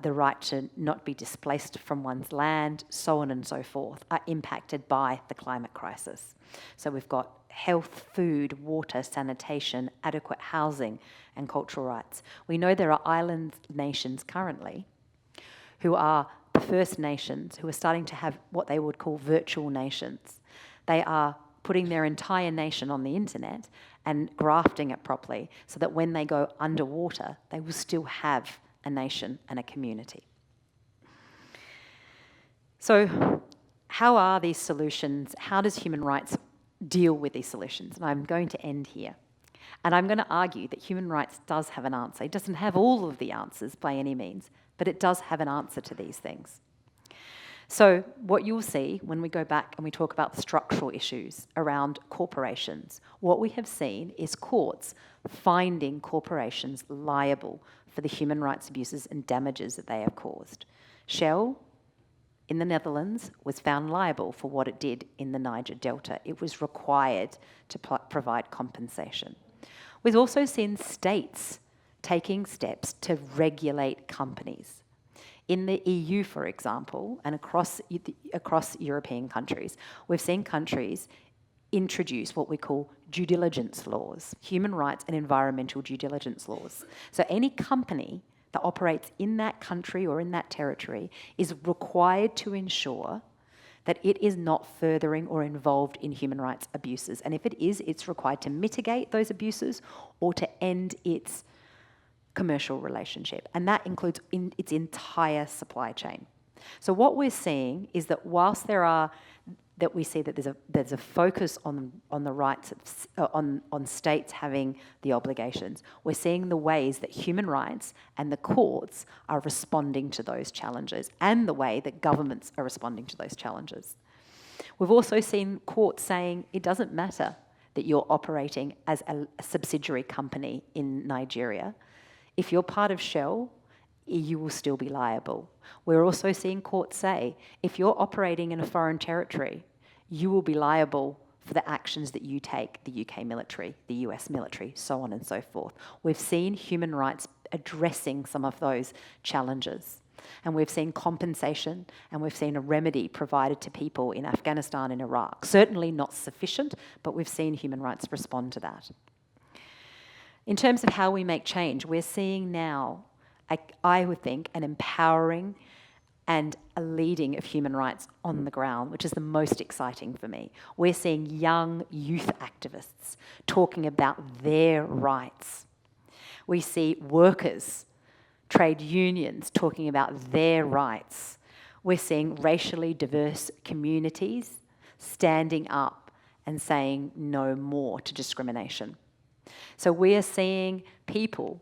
the right to not be displaced from one's land, so on and so forth, are impacted by the climate crisis. So we've got health, food, water, sanitation, adequate housing, and cultural rights. We know there are island nations currently who are the First Nations who are starting to have what they would call virtual nations. They are putting their entire nation on the internet and grafting it properly so that when they go underwater, they will still have a nation and a community. So how are these solutions? How does human rights deal with these solutions? And I'm going to end here. And I'm going to argue that human rights does have an answer. It doesn't have all of the answers by any means, but it does have an answer to these things. So what you'll see when we go back and we talk about the structural issues around corporations, what we have seen is courts finding corporations liable for the human rights abuses and damages that they have caused. Shell in the Netherlands was found liable for what it did in the Niger Delta. It was required to provide compensation. We've also seen states taking steps to regulate companies. In the EU, for example, and across European countries, we've seen countries introduce what we call due diligence laws, human rights and environmental due diligence laws. So any company that operates in that country or in that territory is required to ensure that it is not furthering or involved in human rights abuses. And if it is, it's required to mitigate those abuses or to end its commercial relationship. And that includes its entire supply chain. So what we're seeing is that whilst we see that there's a focus on the rights on states having the obligations, we're seeing the ways that human rights and the courts are responding to those challenges and the way that governments are responding to those challenges. We've also seen courts saying it doesn't matter that you're operating as a subsidiary company in Nigeria. If you're part of Shell, you will still be liable. We're also seeing courts say, if you're operating in a foreign territory, you will be liable for the actions that you take, the UK military, the US military, so on and so forth. We've seen human rights addressing some of those challenges. And we've seen compensation and we've seen a remedy provided to people in Afghanistan and Iraq. Certainly not sufficient, but we've seen human rights respond to that. In terms of how we make change, we're seeing now I would think, an empowering and a leading of human rights on the ground, which is the most exciting for me. We're seeing young youth activists talking about their rights. We see workers, trade unions talking about their rights. We're seeing racially diverse communities standing up and saying no more to discrimination. So we're seeing people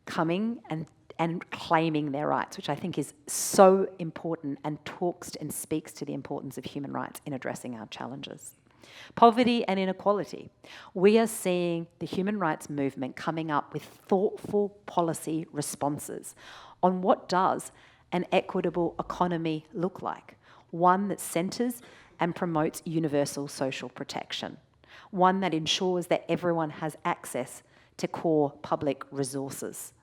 coming and claiming their rights, which I think is so important and talks and speaks to the importance of human rights in addressing our challenges. Poverty and inequality. We are seeing the human rights movement coming up with thoughtful policy responses on what does an equitable economy look like. One that centres and promotes universal social protection. One that ensures that everyone has access to core public resources.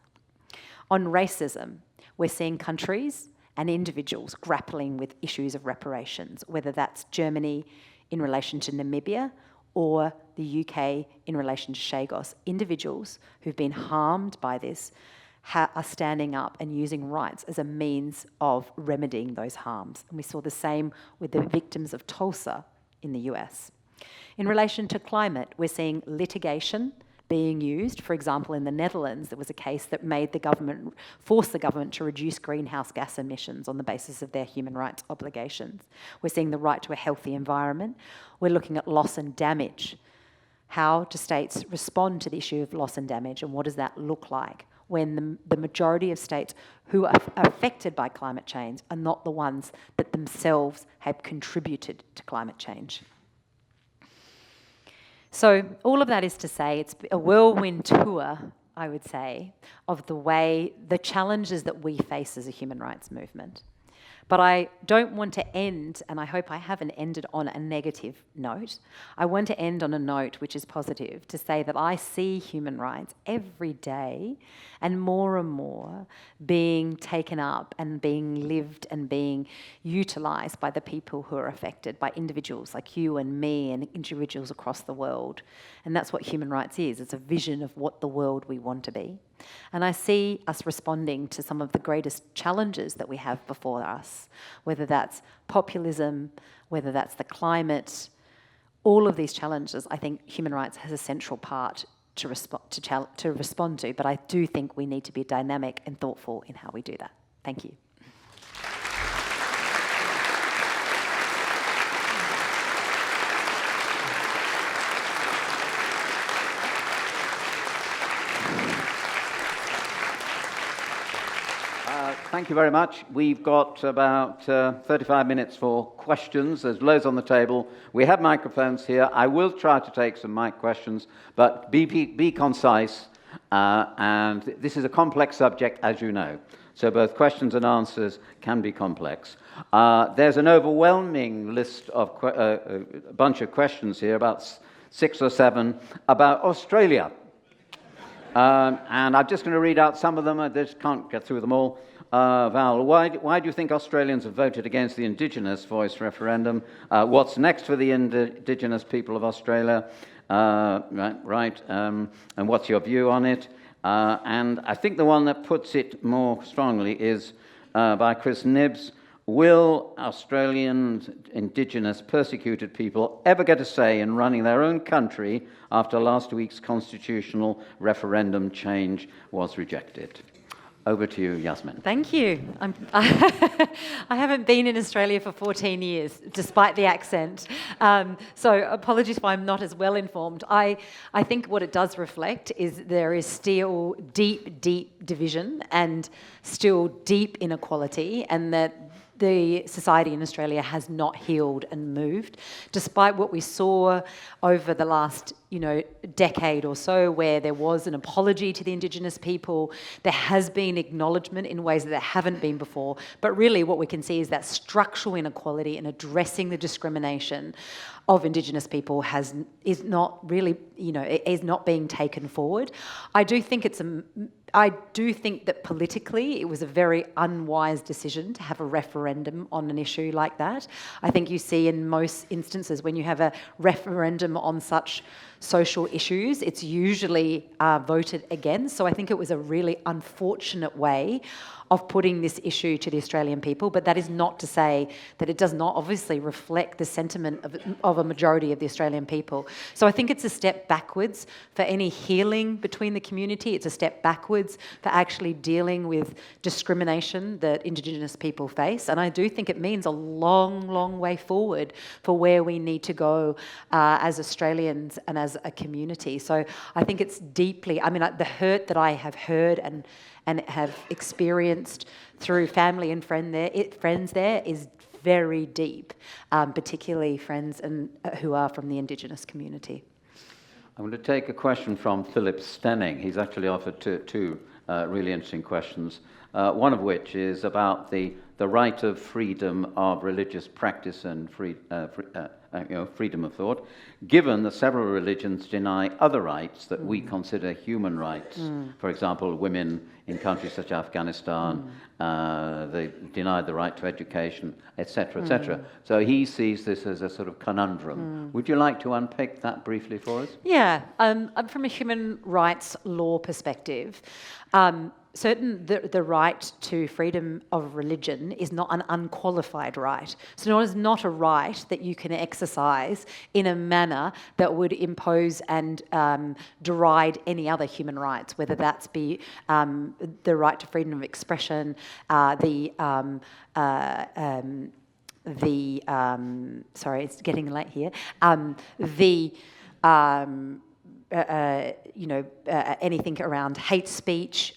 On racism, we're seeing countries and individuals grappling with issues of reparations, whether that's Germany in relation to Namibia or the UK in relation to Chagos. Individuals who've been harmed by this are standing up and using rights as a means of remedying those harms. And we saw the same with the victims of Tulsa in the US. In relation to climate, we're seeing litigation being used. For example, in the Netherlands, there was a case that forced the government to reduce greenhouse gas emissions on the basis of their human rights obligations. We're seeing the right to a healthy environment. We're looking at loss and damage. How do states respond to the issue of loss and damage, and what does that look like when the majority of states who are affected by climate change are not the ones that themselves have contributed to climate change? So all of that is to say it's a whirlwind tour, I would say, of the challenges that we face as a human rights movement. But I don't want to end, and I hope I haven't ended on a negative note. I want to end on a note which is positive, to say that I see human rights every day and more being taken up and being lived and being utilised by the people who are affected, by individuals like you and me and individuals across the world. And that's what human rights is. It's a vision of what the world we want to be. And I see us responding to some of the greatest challenges that we have before us, whether that's populism, whether that's the climate, all of these challenges. I think human rights has a central part to respond to, but I do think we need to be dynamic and thoughtful in how we do that. Thank you. Thank you very much. We've got about 35 minutes for questions. There's loads on the table. We have microphones here. I will try to take some mic questions, but be concise. And this is a complex subject, as you know. So both questions and answers can be complex. There's an overwhelming list of a bunch of questions here, about 6 or 7, about Australia. And I'm just going to read out some of them. I just can't get through them all. Val, why do you think Australians have voted against the Indigenous voice referendum? What's next for the Indigenous people of Australia? Right. And what's your view on it? And I think the one that puts it more strongly is by Chris Nibbs. Will Australian Indigenous persecuted people ever get a say in running their own country after last week's constitutional referendum change was rejected? Over to you, Jasmine. Thank you. I haven't been in Australia for 14 years, despite the accent. So apologies if I'm not as well informed. I think what it does reflect is there is still deep division and still deep inequality, and that the society in Australia has not healed and moved, despite what we saw over the last, decade or so, where there was an apology to the Indigenous people. There has been acknowledgement in ways that there haven't been before. But really what we can see is that structural inequality and addressing the discrimination of Indigenous people is not really, is not being taken forward. I do think that politically it was a very unwise decision to have a referendum on an issue like that. I think you see in most instances when you have a referendum on such social issues, it's usually voted against. So I think it was a really unfortunate way of putting this issue to the Australian people, but that is not to say that it does not obviously reflect the sentiment of a majority of the Australian people. So I think it's a step backwards for any healing between the community. It's a step backwards for actually dealing with discrimination that Indigenous people face. And I do think it means a long, long way forward for where we need to go as Australians and as a community. So I think it's deeply, the hurt that I have heard and have experienced through family and friends there is very deep, particularly friends who are from the Indigenous community. I'm going to take a question from Philip Stenning. He's actually offered two really interesting questions, one of which is about the right of freedom of religious practice and freedom of thought, given that several religions deny other rights that we consider human rights. For example, women in countries such as Afghanistan, they deny the right to education, etc., etc. So he sees this as a sort of conundrum. Would you like to unpick that briefly for us? Yeah, from a human rights law perspective, the right to freedom of religion is not an unqualified right. So it is not a right that you can exercise in a manner that would impose and deride any other human rights, whether that's be the right to freedom of expression, sorry, it's getting late here, anything around hate speech,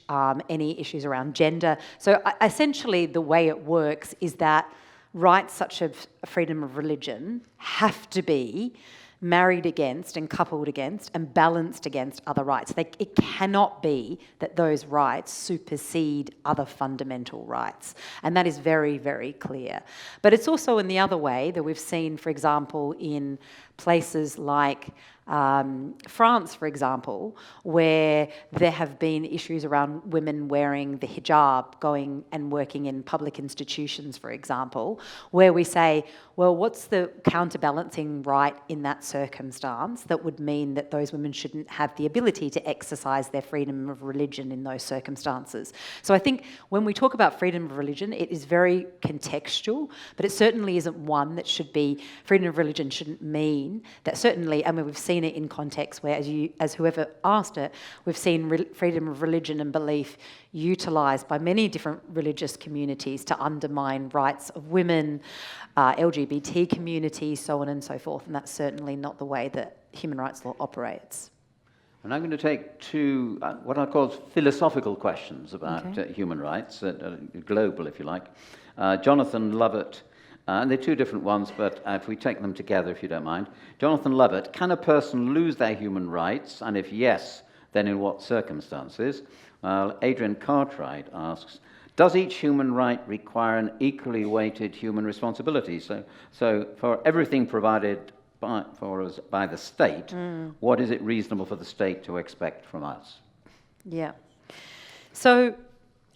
any issues around gender. So essentially the way it works is that rights such as freedom of religion have to be married against and coupled against and balanced against other rights. It cannot be that those rights supersede other fundamental rights. And that is very, very clear. But it's also in the other way that we've seen, for example, in places like France, for example, where there have been issues around women wearing the hijab, going and working in public institutions, for example, where we say, well, what's the counterbalancing right in that circumstance that would mean that those women shouldn't have the ability to exercise their freedom of religion in those circumstances? So I think when we talk about freedom of religion, it is very contextual, but it certainly isn't one that should be, freedom of religion shouldn't mean that certainly, we've seen it in context where, as whoever asked it, we've seen freedom of religion and belief utilised by many different religious communities to undermine rights of women, LGBT communities, so on and so forth, and that's certainly not the way that human rights law operates. And I'm going to take two, what I call philosophical questions about human rights, global, if you like. Jonathan Lovett, and they're two different ones, but if we take them together, if you don't mind. Jonathan Lovett, can a person lose their human rights? And if yes, then in what circumstances? Adrian Cartwright asks, does each human right require an equally weighted human responsibility? So for everything provided for us by the state, what is it reasonable for the state to expect from us? Yeah. So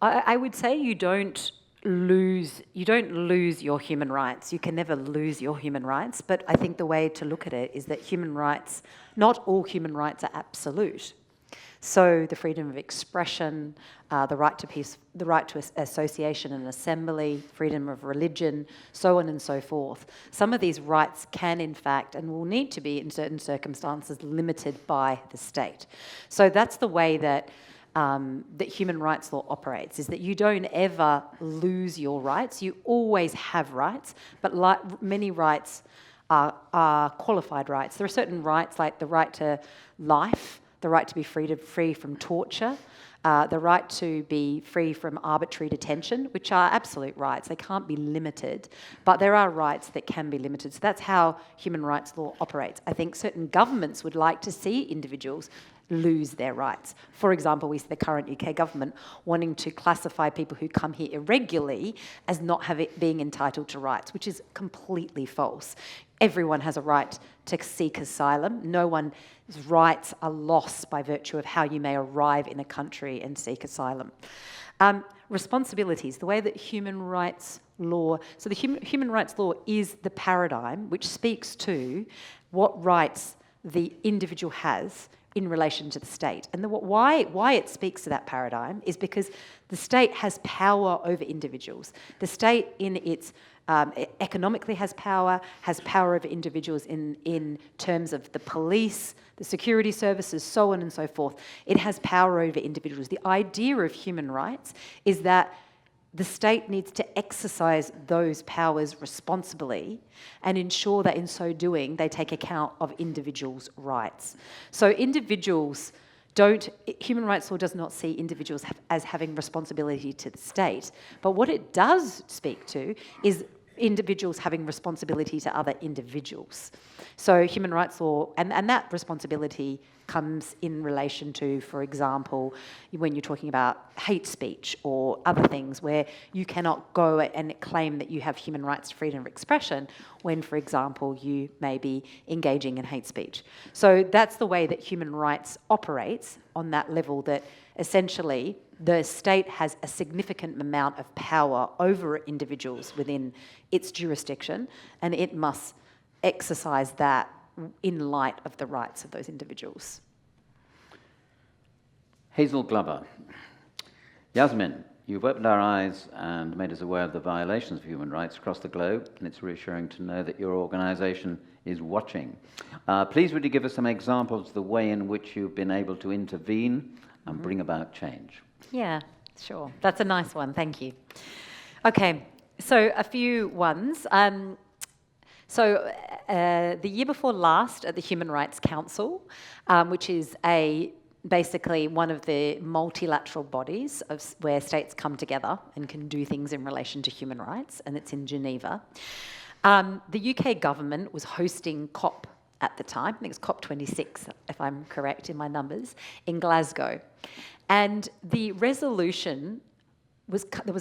I would say you don't lose your human rights. You can never lose your human rights, but I think the way to look at it is that human rights, not all human rights are absolute. So the freedom of expression, the right to peace, the right to association and assembly, freedom of religion, so on and so forth. Some of these rights can, in fact, and will need to be in certain circumstances, limited by the state. So that's the way that human rights law operates, is that you don't ever lose your rights. You always have rights, but many rights are qualified rights. There are certain rights like the right to life, the right to be free from torture, the right to be free from arbitrary detention, which are absolute rights. They can't be limited, but there are rights that can be limited. So that's how human rights law operates. I think certain governments would like to see individuals lose their rights. For example, we see the current UK government wanting to classify people who come here irregularly as not being entitled to rights, which is completely false. Everyone has a right to seek asylum. No one's rights are lost by virtue of how you may arrive in a country and seek asylum. Responsibilities, the way that human rights law, so the human rights law is the paradigm which speaks to what rights the individual has in relation to the state. And why it speaks to that paradigm is because the state has power over individuals. The state in its economically has power over individuals in terms of the police, the security services, so on and so forth. It has power over individuals. The idea of human rights is that the state needs to exercise those powers responsibly and ensure that in so doing they take account of individuals' rights. So human rights law does not see individuals as having responsibility to the state, but what it does speak to is individuals having responsibility to other individuals. So human rights law, and that responsibility comes in relation to, for example, when you're talking about hate speech or other things where you cannot go and claim that you have human rights to freedom of expression when, for example, you may be engaging in hate speech. So that's the way that human rights operates on that level, that essentially the state has a significant amount of power over individuals within its jurisdiction, and it must exercise that in light of the rights of those individuals. Hazel Glover. Jasmine, you've opened our eyes and made us aware of the violations of human rights across the globe, and it's reassuring to know that your organisation is watching. Please would you give us some examples of the way in which you've been able to intervene and bring about change? Yeah, sure. That's a nice one, thank you. Okay, so a few ones. The year before last at the Human Rights Council, which is basically one of the multilateral bodies where states come together and can do things in relation to human rights, and it's in Geneva. The UK government was hosting COP at the time, I think it's COP26, if I'm correct in my numbers, in Glasgow. And there was a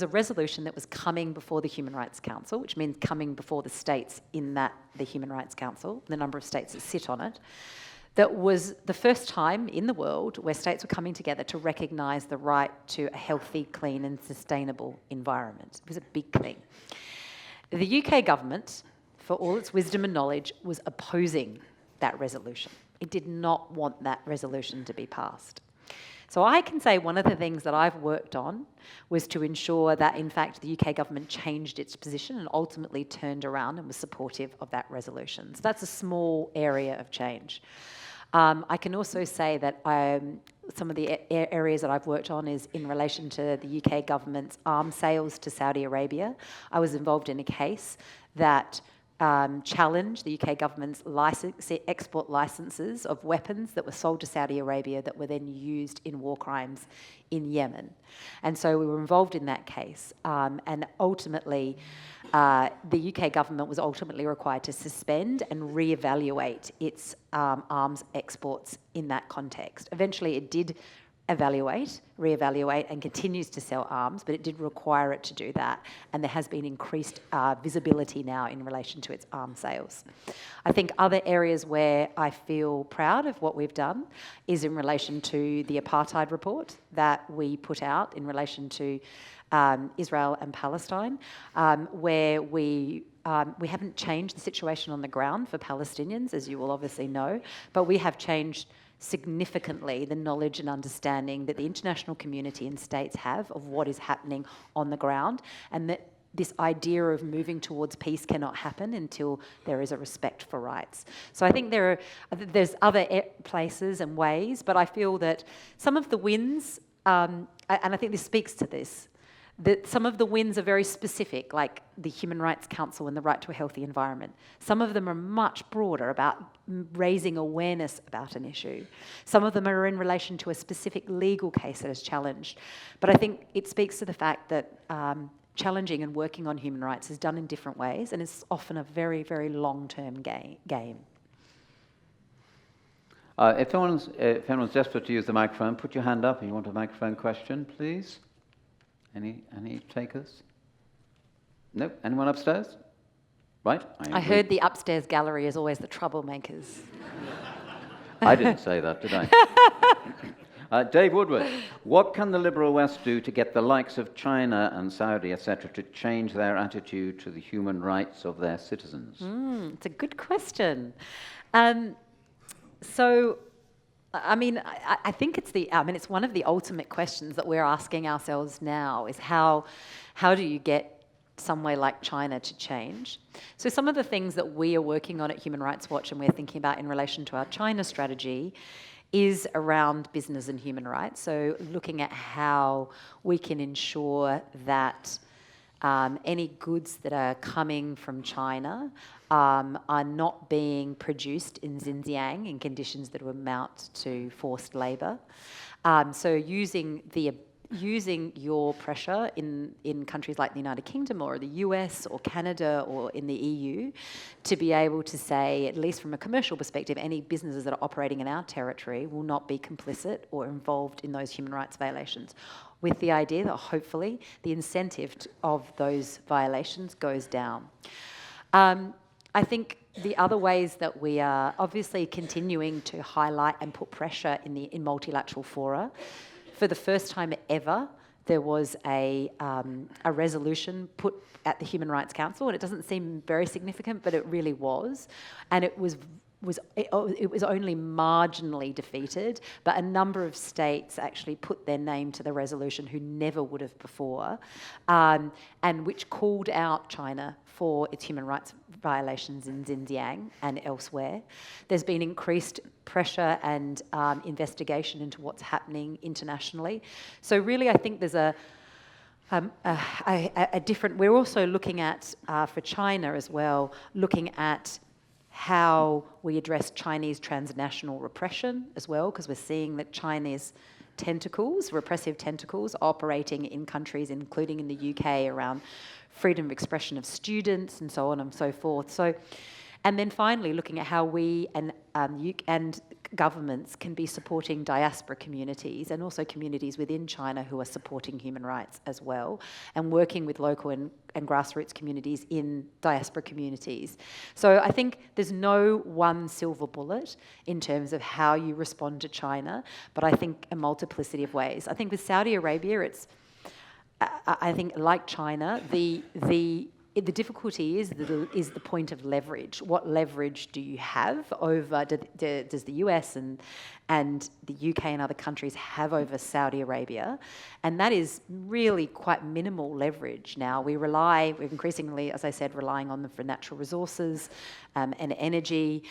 resolution that was coming before the Human Rights Council, which means coming before the states in the Human Rights Council, the number of states that sit on it, that was the first time in the world where states were coming together to recognise the right to a healthy, clean and sustainable environment. It was a big thing. The UK government, for all its wisdom and knowledge, was opposing that resolution. It did not want that resolution to be passed. So I can say one of the things that I've worked on was to ensure that, in fact, the UK government changed its position and ultimately turned around and was supportive of that resolution. So that's a small area of change. I can also say that some of the areas that I've worked on is in relation to the UK government's arms sales to Saudi Arabia. I was involved in a case that challenged the UK government's export licenses of weapons that were sold to Saudi Arabia that were then used in war crimes in Yemen. And so we were involved in that case. And ultimately, the UK government was ultimately required to suspend and reevaluate its arms exports in that context. Eventually, it did reevaluate, and continues to sell arms, but it did require it to do that. And there has been increased visibility now in relation to its arms sales. I think other areas where I feel proud of what we've done is in relation to the apartheid report that we put out in relation to Israel and Palestine, where we haven't changed the situation on the ground for Palestinians, as you will obviously know, but we have changed significantly the knowledge and understanding that the international community and states have of what is happening on the ground, and that this idea of moving towards peace cannot happen until there is a respect for rights. So I think there's other places and ways, but I feel that some of the wins, and I think this speaks to this, that some of the wins are very specific, like the Human Rights Council and the right to a healthy environment. Some of them are much broader, about raising awareness about an issue. Some of them are in relation to a specific legal case that is challenged. But I think it speaks to the fact that challenging and working on human rights is done in different ways, and it's often a very, very long-term game. If anyone's desperate to use the microphone, put your hand up if you want a microphone question, please. Any takers? Nope. Anyone upstairs? Right. I heard the upstairs gallery is always the troublemakers. I didn't say that, did I? Dave Woodward, what can the liberal West do to get the likes of China and Saudi, etc., to change their attitude to the human rights of their citizens? It's a good question. So, I mean, I think it's one of the ultimate questions that we're asking ourselves now is how do you get somewhere like China to change? So some of the things that we are working on at Human Rights Watch and we're thinking about in relation to our China strategy is around business and human rights. So looking at how we can ensure that any goods that are coming from China are not being produced in Xinjiang in conditions that would amount to forced labour. So using your pressure in countries like the United Kingdom or the US or Canada or in the EU to be able to say, at least from a commercial perspective, any businesses that are operating in our territory will not be complicit or involved in those human rights violations, with the idea that hopefully the incentive of those violations goes down. I think the other ways that we are obviously continuing to highlight and put pressure in multilateral fora. For the first time ever, there was a resolution put at the Human Rights Council, and it doesn't seem very significant, but it really was, and it was only marginally defeated, but a number of states actually put their name to the resolution who never would have before, and which called out China for its human rights violations in Xinjiang and elsewhere. There's been increased pressure and investigation into what's happening internationally. So really, I think there's a different. We're also looking at for China as well, looking at how we address Chinese transnational repression as well, because we're seeing that Chinese repressive tentacles, operating in countries, including in the UK, around freedom of expression of students and so on and so forth. So, and then finally, looking at how we and governments can be supporting diaspora communities and also communities within China who are supporting human rights as well, and working with local and grassroots communities in diaspora communities. So I think there's no one silver bullet in terms of how you respond to China, but I think a multiplicity of ways. I think with Saudi Arabia, I think like China, the difficulty is the point of leverage. What leverage do you have over, does the US and the UK and other countries have over Saudi Arabia? And that is really quite minimal leverage now. We're increasingly, as I said, relying on them for natural resources and energy.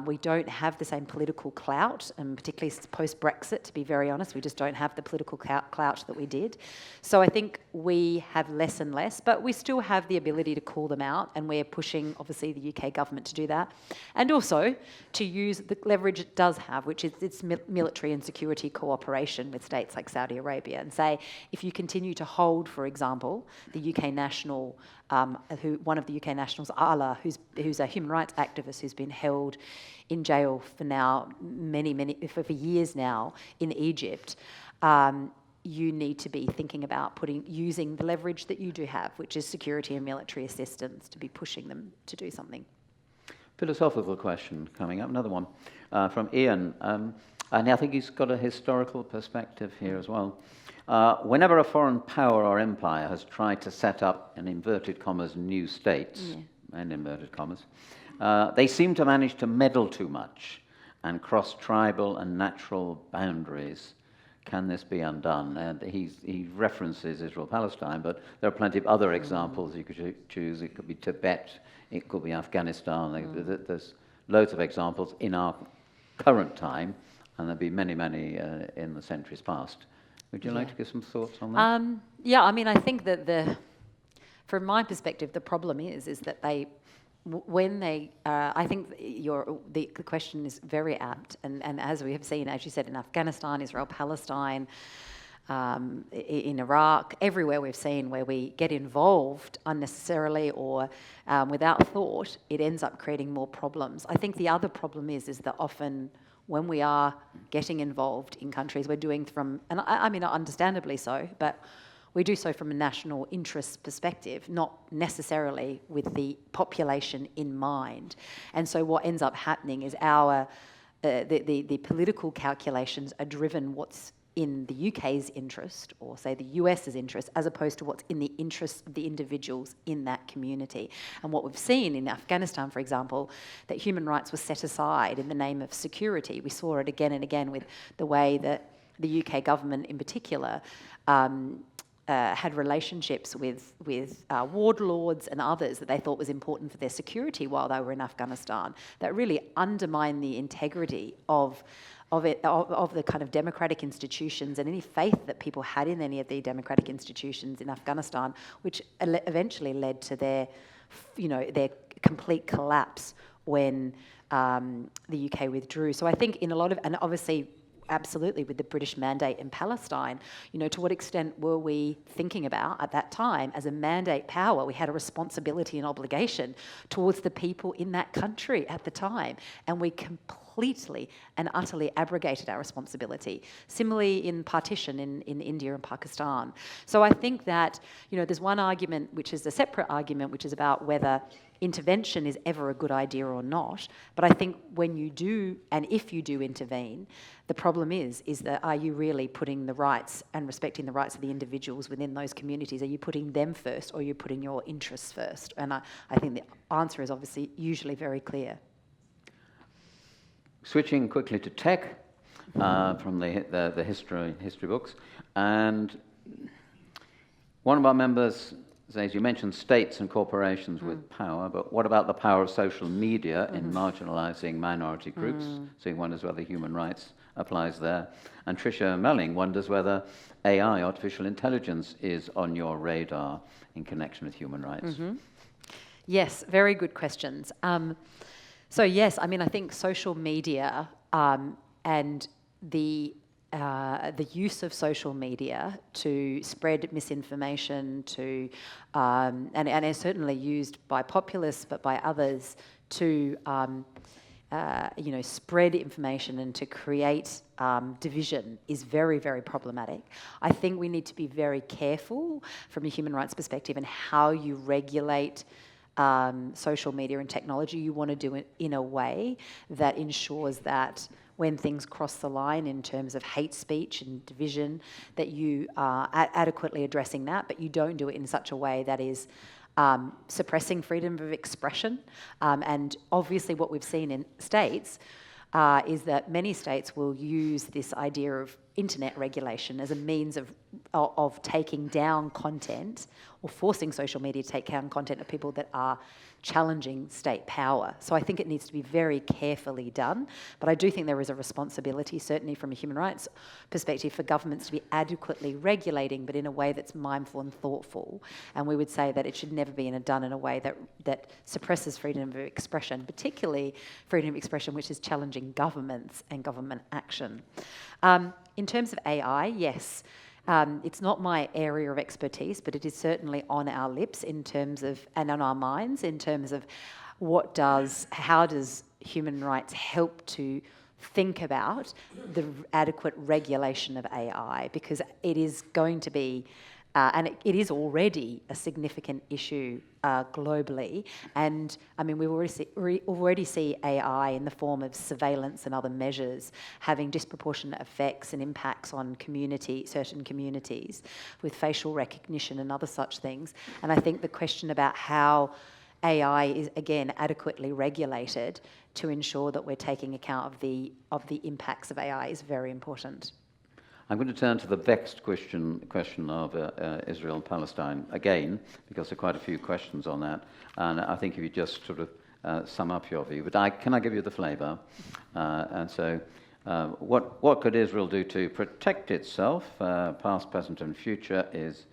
We don't have the same political clout, and particularly post-Brexit, to be very honest, we just don't have the political clout that we did. So I think we have less and less, but we still have the ability to call them out, and we're pushing, obviously, the UK government to do that. And also to use the leverage it does have, which is its military and security cooperation with states like Saudi Arabia, and say, if you continue to hold, for example, the UK national, one of the UK nationals, Ala, who's a human rights activist who's been held in jail for now for years now in Egypt, you need to be thinking about using the leverage that you do have, which is security and military assistance, to be pushing them to do something. Philosophical question coming up, another one from Ian, and I think he's got a historical perspective here as well. Whenever a foreign power or empire has tried to set up, in inverted commas, new states, and inverted commas, they seem to manage to meddle too much and cross tribal and natural boundaries. Can this be undone? And he references Israel-Palestine, but there are plenty of other examples you could choose. It could be Tibet, it could be Afghanistan. There's loads of examples in our current time, and there'll be many in the centuries past. Would you like to give some thoughts on that? Yeah, I mean, I think that from my perspective, the problem is that I think the question is very apt, and as we have seen, as you said, in Afghanistan, Israel, Palestine, in Iraq, everywhere we've seen where we get involved unnecessarily or without thought, it ends up creating more problems. I think the other problem is that often when we are getting involved in countries, we're doing and I mean, understandably so, but we do so from a national interest perspective, not necessarily with the population in mind. And so what ends up happening is the political calculations are driven in the UK's interest or, say, the US's interest, as opposed to what's in the interest of the individuals in that community. And what we've seen in Afghanistan, for example, that human rights were set aside in the name of security. We saw it again and again with the way that the UK government in particular had relationships with warlords and others that they thought was important for their security while they were in Afghanistan, that really undermined the integrity of the kind of democratic institutions and any faith that people had in any of the democratic institutions in Afghanistan, which eventually led to their complete collapse when the UK withdrew. So I think in a lot of, and obviously absolutely with the British mandate in Palestine, to what extent were we thinking about at that time as a mandate power? We had a responsibility and obligation towards the people in that country at the time, and we completely and utterly abrogated our responsibility. Similarly in partition in India and Pakistan. So I think that, there's one argument, which is a separate argument, which is about whether intervention is ever a good idea or not. But I think when you do, and if you do intervene, the problem is that are you really putting the rights and respecting the rights of the individuals within those communities? Are you putting them first, or are you putting your interests first? And I think the answer is obviously usually very clear. Switching quickly to tech from the history books, and one of our members says, you mentioned states and corporations with power, but what about the power of social media in marginalising minority groups? So he wonders whether human rights applies there. And Tricia Melling wonders whether AI, artificial intelligence, is on your radar in connection with human rights. Yes, very good questions. So yes, I think social media and the use of social media to spread misinformation, and is certainly used by populists, but by others to spread information and to create division is very, very problematic. I think we need to be very careful from a human rights perspective in how you regulate social media and technology. You want to do it in a way that ensures that when things cross the line in terms of hate speech and division, that you are adequately addressing that, but you don't do it in such a way that is suppressing freedom of expression. And obviously what we've seen in states is that many states will use this idea of internet regulation as a means of taking down content, or forcing social media to take down content of people that are challenging state power. So I think it needs to be very carefully done, but I do think there is a responsibility, certainly from a human rights perspective, for governments to be adequately regulating, but in a way that's mindful and thoughtful. And we would say that it should never be done in a way that suppresses freedom of expression, particularly freedom of expression which is challenging governments and government action. In terms of AI, yes, it's not my area of expertise, but it is certainly on our lips in terms of, and on our minds in terms of how does human rights help to think about the adequate regulation of AI, because it is going to be, and it is already a significant issue globally. And we already see AI in the form of surveillance and other measures having disproportionate effects and impacts on certain communities, with facial recognition and other such things. And I think the question about how AI is, again, adequately regulated to ensure that we're taking account of the impacts of AI is very important. I'm going to turn to the vexed question of Israel and Palestine again, because there are quite a few questions on that. And I think if you just sort of sum up your view, but can I give you the flavour? And so, what could Israel do to protect itself, past, present, and future? Is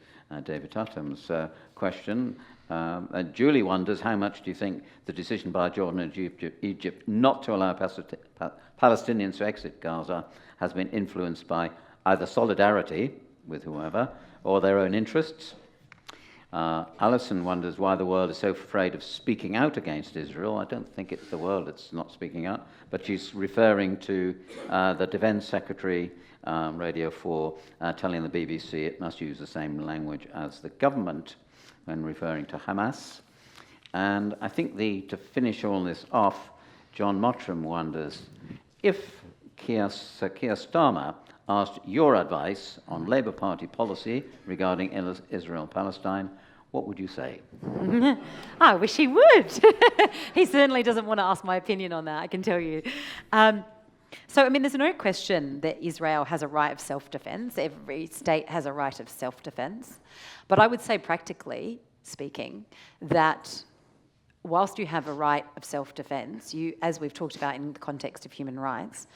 David Tutham's question. And Julie wonders, how much do you think the decision by Jordan and Egypt not to allow Palestinians to exit Gaza has been influenced by either solidarity with whoever or their own interests? Alison wonders why the world is so afraid of speaking out against Israel. I don't think it's the world that's not speaking out, but she's referring to the Defence Secretary, Radio 4, telling the BBC it must use the same language as the government when referring to Hamas. And I think to finish all this off, John Mottram wonders if Keir Starmer asked your advice on Labour Party policy regarding Israel-Palestine, what would you say? I wish he would. He certainly doesn't want to ask my opinion on that, I can tell you. So, I mean, there's no question that Israel has a right of self-defense. Every state has a right of self-defense. But I would say, practically speaking, that whilst you have a right of self-defense, you, as we've talked about in the context of human rights,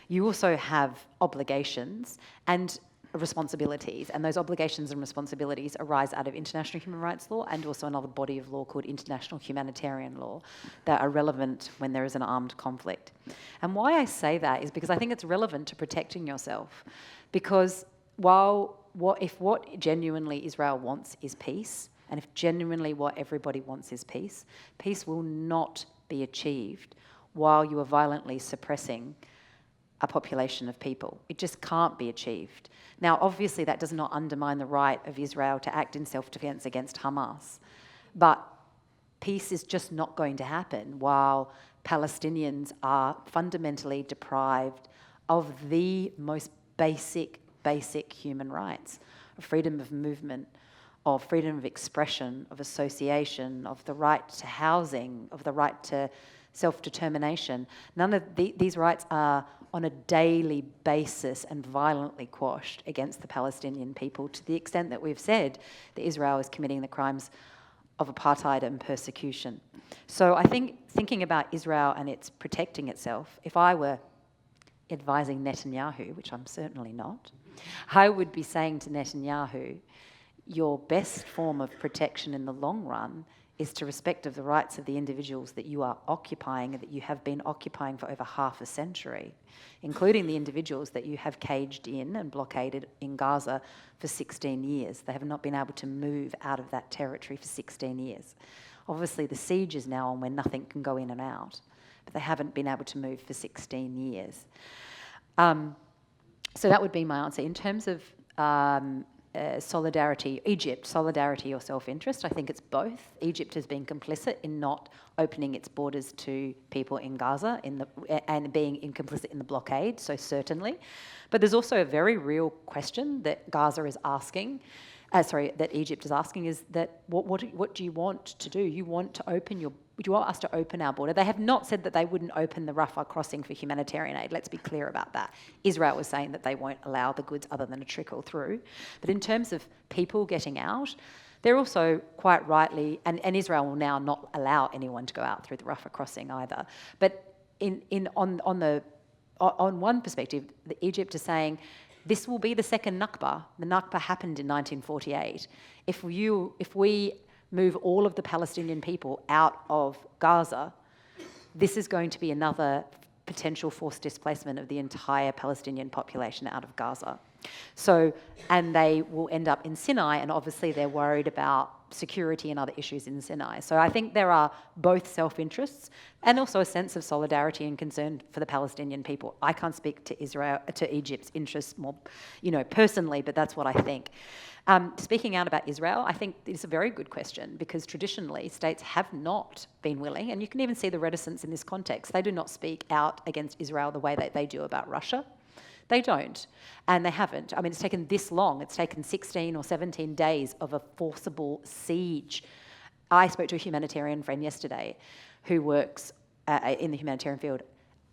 you also have obligations and responsibilities, and those obligations and responsibilities arise out of international human rights law and also another body of law called international humanitarian law that are relevant when there is an armed conflict. And why I say that is because I think it's relevant to protecting yourself, because if what genuinely Israel wants is peace, and if genuinely what everybody wants is peace, peace will not be achieved while you are violently suppressing a population of people. It just can't be achieved. Now, obviously, that does not undermine the right of Israel to act in self-defense against Hamas, but peace is just not going to happen while Palestinians are fundamentally deprived of the most basic human rights, of freedom of movement, of freedom of expression, of association, of the right to housing, of the right to self-determination. None of these rights are on a daily basis and violently quashed against the Palestinian people, to the extent that we've said that Israel is committing the crimes of apartheid and persecution. So I think thinking about Israel and its protecting itself, if I were advising Netanyahu, which I'm certainly not, I would be saying to Netanyahu, your best form of protection in the long run is to respect of the rights of the individuals that you are occupying and that you have been occupying for over half a century, including the individuals that you have caged in and blockaded in Gaza for 16 years. They have not been able to move out of that territory for 16 years. Obviously, the siege is now on where nothing can go in and out, but they haven't been able to move for 16 years. So that would be my answer. In terms of solidarity, Egypt, solidarity or self-interest, I think it's both. Egypt has been complicit in not opening its borders to people in Gaza and being complicit in the blockade, so certainly. But there's also a very real question that Gaza is asking, that Egypt is asking, is that what do you want to do? You want to open do you want us to open our border? They have not said that they wouldn't open the Rafah crossing for humanitarian aid. Let's be clear about that. Israel was saying that they won't allow the goods other than a trickle through. But in terms of people getting out, they're also quite rightly, and Israel will now not allow anyone to go out through the Rafah crossing either. But on one perspective, Egypt is saying, this will be the second Nakba. The Nakba happened in 1948. If we move all of the Palestinian people out of Gaza, this is going to be another potential forced displacement of the entire Palestinian population out of Gaza. So, and they will end up in Sinai, and obviously they're worried about security and other issues in Sinai. So I think there are both self-interests and also a sense of solidarity and concern for the Palestinian people. I can't speak to Egypt's interests more, personally, but that's what I think. Speaking out about Israel, I think it's a very good question, because traditionally states have not been willing, and you can even see the reticence in this context. They do not speak out against Israel the way that they do about Russia. They don't, and they haven't. I mean, it's taken this long. It's taken 16 or 17 days of a forcible siege. I spoke to a humanitarian friend yesterday who works in the humanitarian field.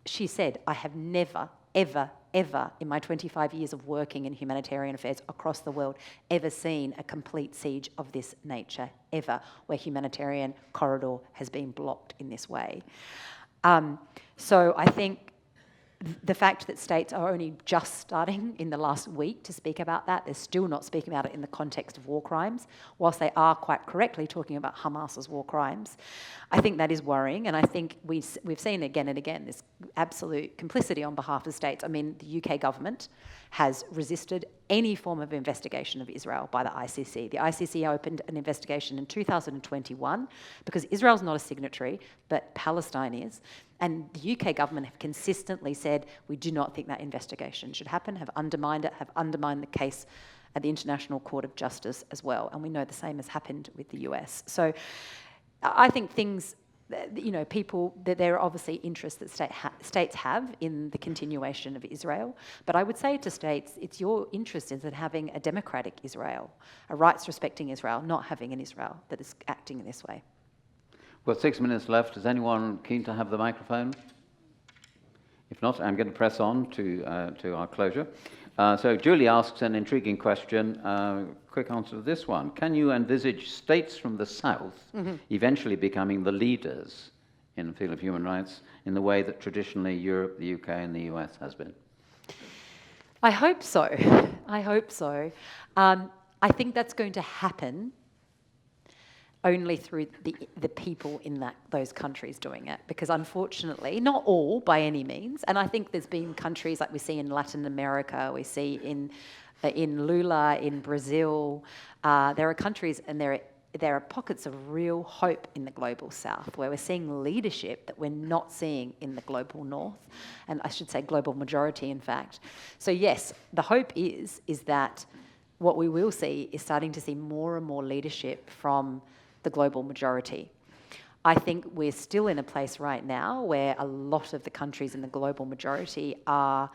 She said, I have never, ever in my 25 years of working in humanitarian affairs across the world, ever seen a complete siege of this nature, ever, where humanitarian corridor has been blocked in this way. So I think the fact that states are only just starting in the last week to speak about that, they're still not speaking about it in the context of war crimes, whilst they are quite correctly talking about Hamas's war crimes. I think that is worrying, and I think we've seen again and again this absolute complicity on behalf of states. I mean, the UK government has resisted any form of investigation of Israel by the ICC. The ICC opened an investigation in 2021 because Israel's not a signatory, but Palestine is. And the UK government have consistently said, we do not think that investigation should happen, have undermined it, have undermined the case at the International Court of Justice as well. And we know the same has happened with the US. So I think things people, that there are obviously interests that states have in the continuation of Israel. But I would say to states, it's your interest in having a democratic Israel, a rights-respecting Israel, not having an Israel that is acting in this way. We've got 6 minutes left. Is anyone keen to have the microphone? If not, I'm going to press on to our closure. So Julie asks an intriguing question. Quick answer to this one. Can you envisage states from the south eventually becoming the leaders in the field of human rights in the way that traditionally Europe, the UK and the US has been? I hope so. I hope so. I think that's going to happen only through the people in those countries doing it, because unfortunately, not all by any means, and I think there's been countries like we see in Latin America, we see in Lula, in Brazil, there are countries and there are pockets of real hope in the global south where we're seeing leadership that we're not seeing in the global north, and I should say global majority in fact. So yes, the hope is that what we will see is starting to see more and more leadership from the global majority. I think we're still in a place right now where a lot of the countries in the global majority are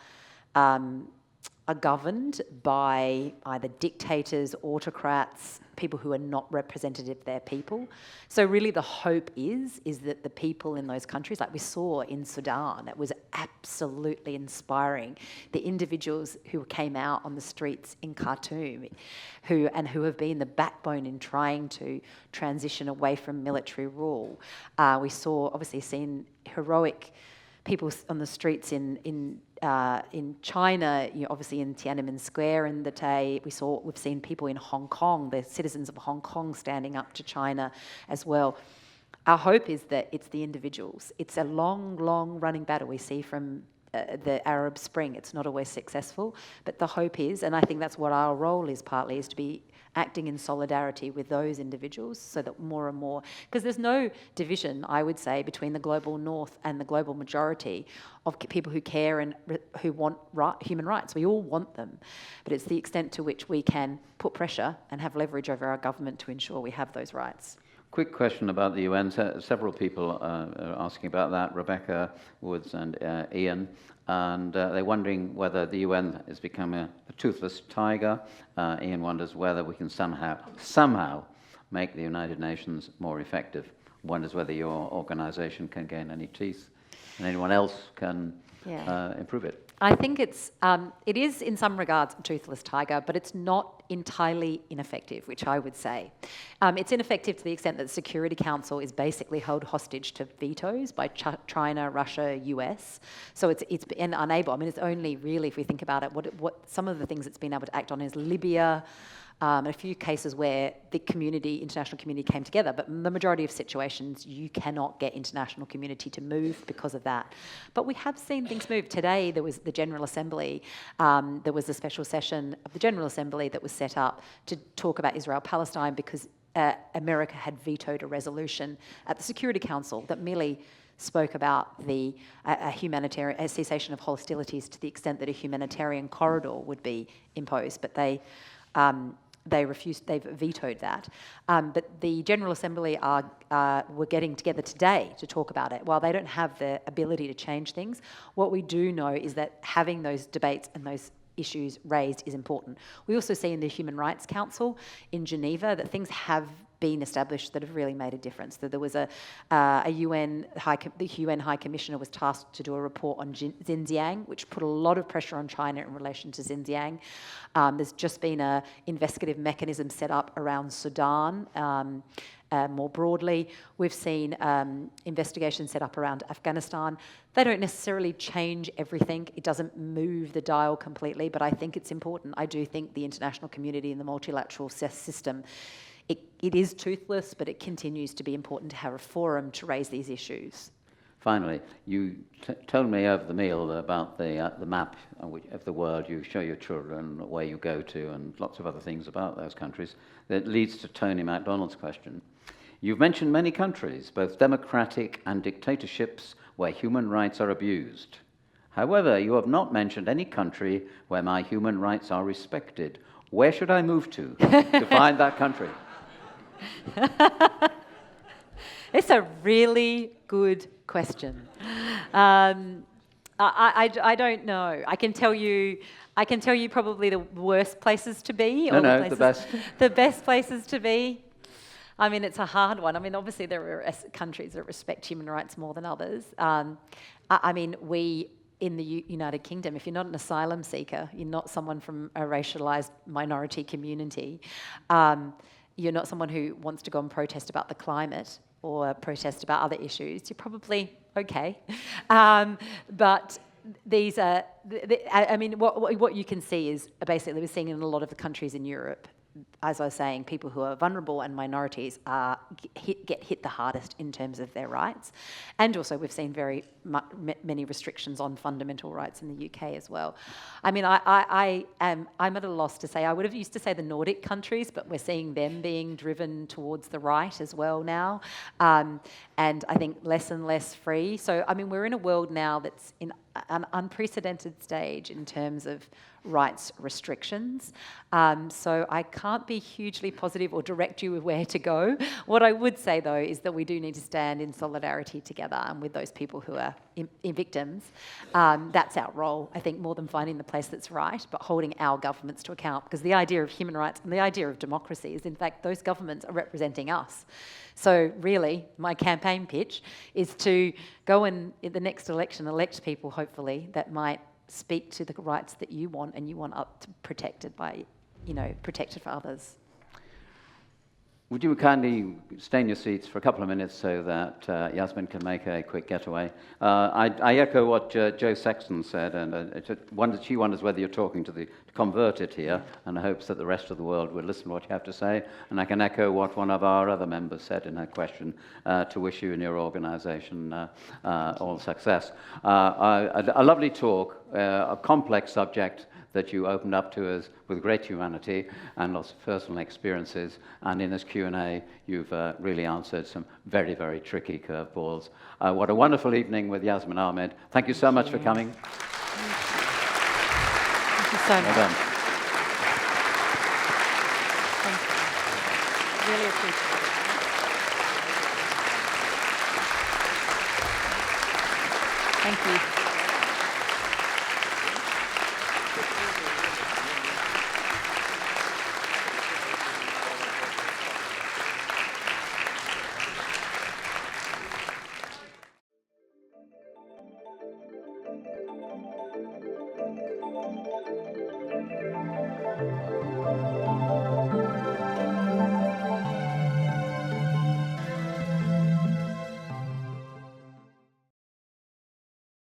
governed by either dictators, autocrats, people who are not representative of their people. So really the hope is that the people in those countries, like we saw in Sudan, it was absolutely inspiring. The individuals who came out on the streets in Khartoum, who have been the backbone in trying to transition away from military rule. We saw, obviously, seen heroic people on the streets in China, obviously in Tiananmen Square in the day. We've seen people in Hong Kong, the citizens of Hong Kong standing up to China as well. Our hope is that it's the individuals. It's a long, long running battle we see from the Arab Spring. It's not always successful, but the hope is, and I think that's what our role is partly, is to be acting in solidarity with those individuals so that more and more, because there's no division, I would say, between the global north and the global majority of people who care and who want human rights. We all want them, but it's the extent to which we can put pressure and have leverage over our government to ensure we have those rights. Quick question about the UN. Several people are asking about that, Rebecca Woods and Ian, and they're wondering whether the UN has become a toothless tiger. Ian wonders whether we can somehow make the United Nations more effective. Wonders whether your organization can gain any teeth and anyone else can improve it. I think it is in some regards a toothless tiger, but it's not entirely ineffective, which I would say. It's ineffective to the extent that the Security Council is basically held hostage to vetoes by China, Russia, US. So it's been unable. I mean, it's only really, if we think about it, what some of the things it's been able to act on is Libya, a few cases where the international community came together, but the majority of situations you cannot get international community to move because of that. But we have seen things move. Today there was the General Assembly, there was a special session of the General Assembly that was set up to talk about Israel-Palestine because America had vetoed a resolution at the Security Council that merely spoke about a cessation of hostilities to the extent that a humanitarian corridor would be imposed, but they refused. They've vetoed that. But the General Assembly were getting together today to talk about it. While they don't have the ability to change things, what we do know is that having those debates and those issues raised is important. We also see in the Human Rights Council in Geneva that things have been established that have really made a difference. That there was the UN High Commissioner was tasked to do a report on Xinjiang, which put a lot of pressure on China in relation to Xinjiang. There's just been an investigative mechanism set up around Sudan. More broadly, we've seen investigations set up around Afghanistan. They don't necessarily change everything. It doesn't move the dial completely, but I think it's important. I do think the international community and the multilateral system, it is toothless, but it continues to be important to have a forum to raise these issues. Finally, you told me over the meal about the map of the world. You show your children where you go to and lots of other things about those countries. That leads to Tony MacDonald's question. You've mentioned many countries, both democratic and dictatorships, where human rights are abused. However, you have not mentioned any country where my human rights are respected. Where should I move to find that country? It's a really good question. I don't know. I can tell you probably the worst places to be. No, the best. The best places to be. I mean, it's a hard one. I mean, obviously there are countries that respect human rights more than others. I mean, we in the United Kingdom, if you're not an asylum seeker, you're not someone from a racialised minority community, you're not someone who wants to go and protest about the climate or protest about other issues, you're probably okay. But these are, I mean, what you can see is basically we're seeing in a lot of the countries in Europe, as I was saying, people who are vulnerable and minorities get hit the hardest in terms of their rights. And also we've seen many restrictions on fundamental rights in the UK as well. I mean, I'm at a loss to say. I would have used to say the Nordic countries, but we're seeing them being driven towards the right as well now. And I think less and less free. So, I mean, we're in a world now that's in an unprecedented stage in terms of rights restrictions. So I can't be hugely positive or direct you with where to go. What I would say, though, is that we do need to stand in solidarity together and with those people who are victims. That's our role, I think, more than finding the place that's right, but holding our governments to account. Because the idea of human rights and the idea of democracy is, in fact, those governments are representing us. So really, my campaign pitch is to go and, in the next election, elect people, hopefully, that might speak to the rights that you want and you want protected by, protected for others. Would you kindly stay in your seats for a couple of minutes so that Jasmine can make a quick getaway? I echo what Jo Sexton said, and she wonders whether you're talking to the converted here and hopes that the rest of the world would listen to what you have to say. And I can echo what one of our other members said in her question, to wish you and your organisation all success. A lovely talk, a complex subject that you opened up to us with great humanity and lots of personal experiences. And in this Q&A, you've really answered some very, very tricky curveballs. What a wonderful evening with Jasmine Ahmed. Thank you so much for coming. Thank you so much. Well done. Thank you. Really appreciate it. Thank you.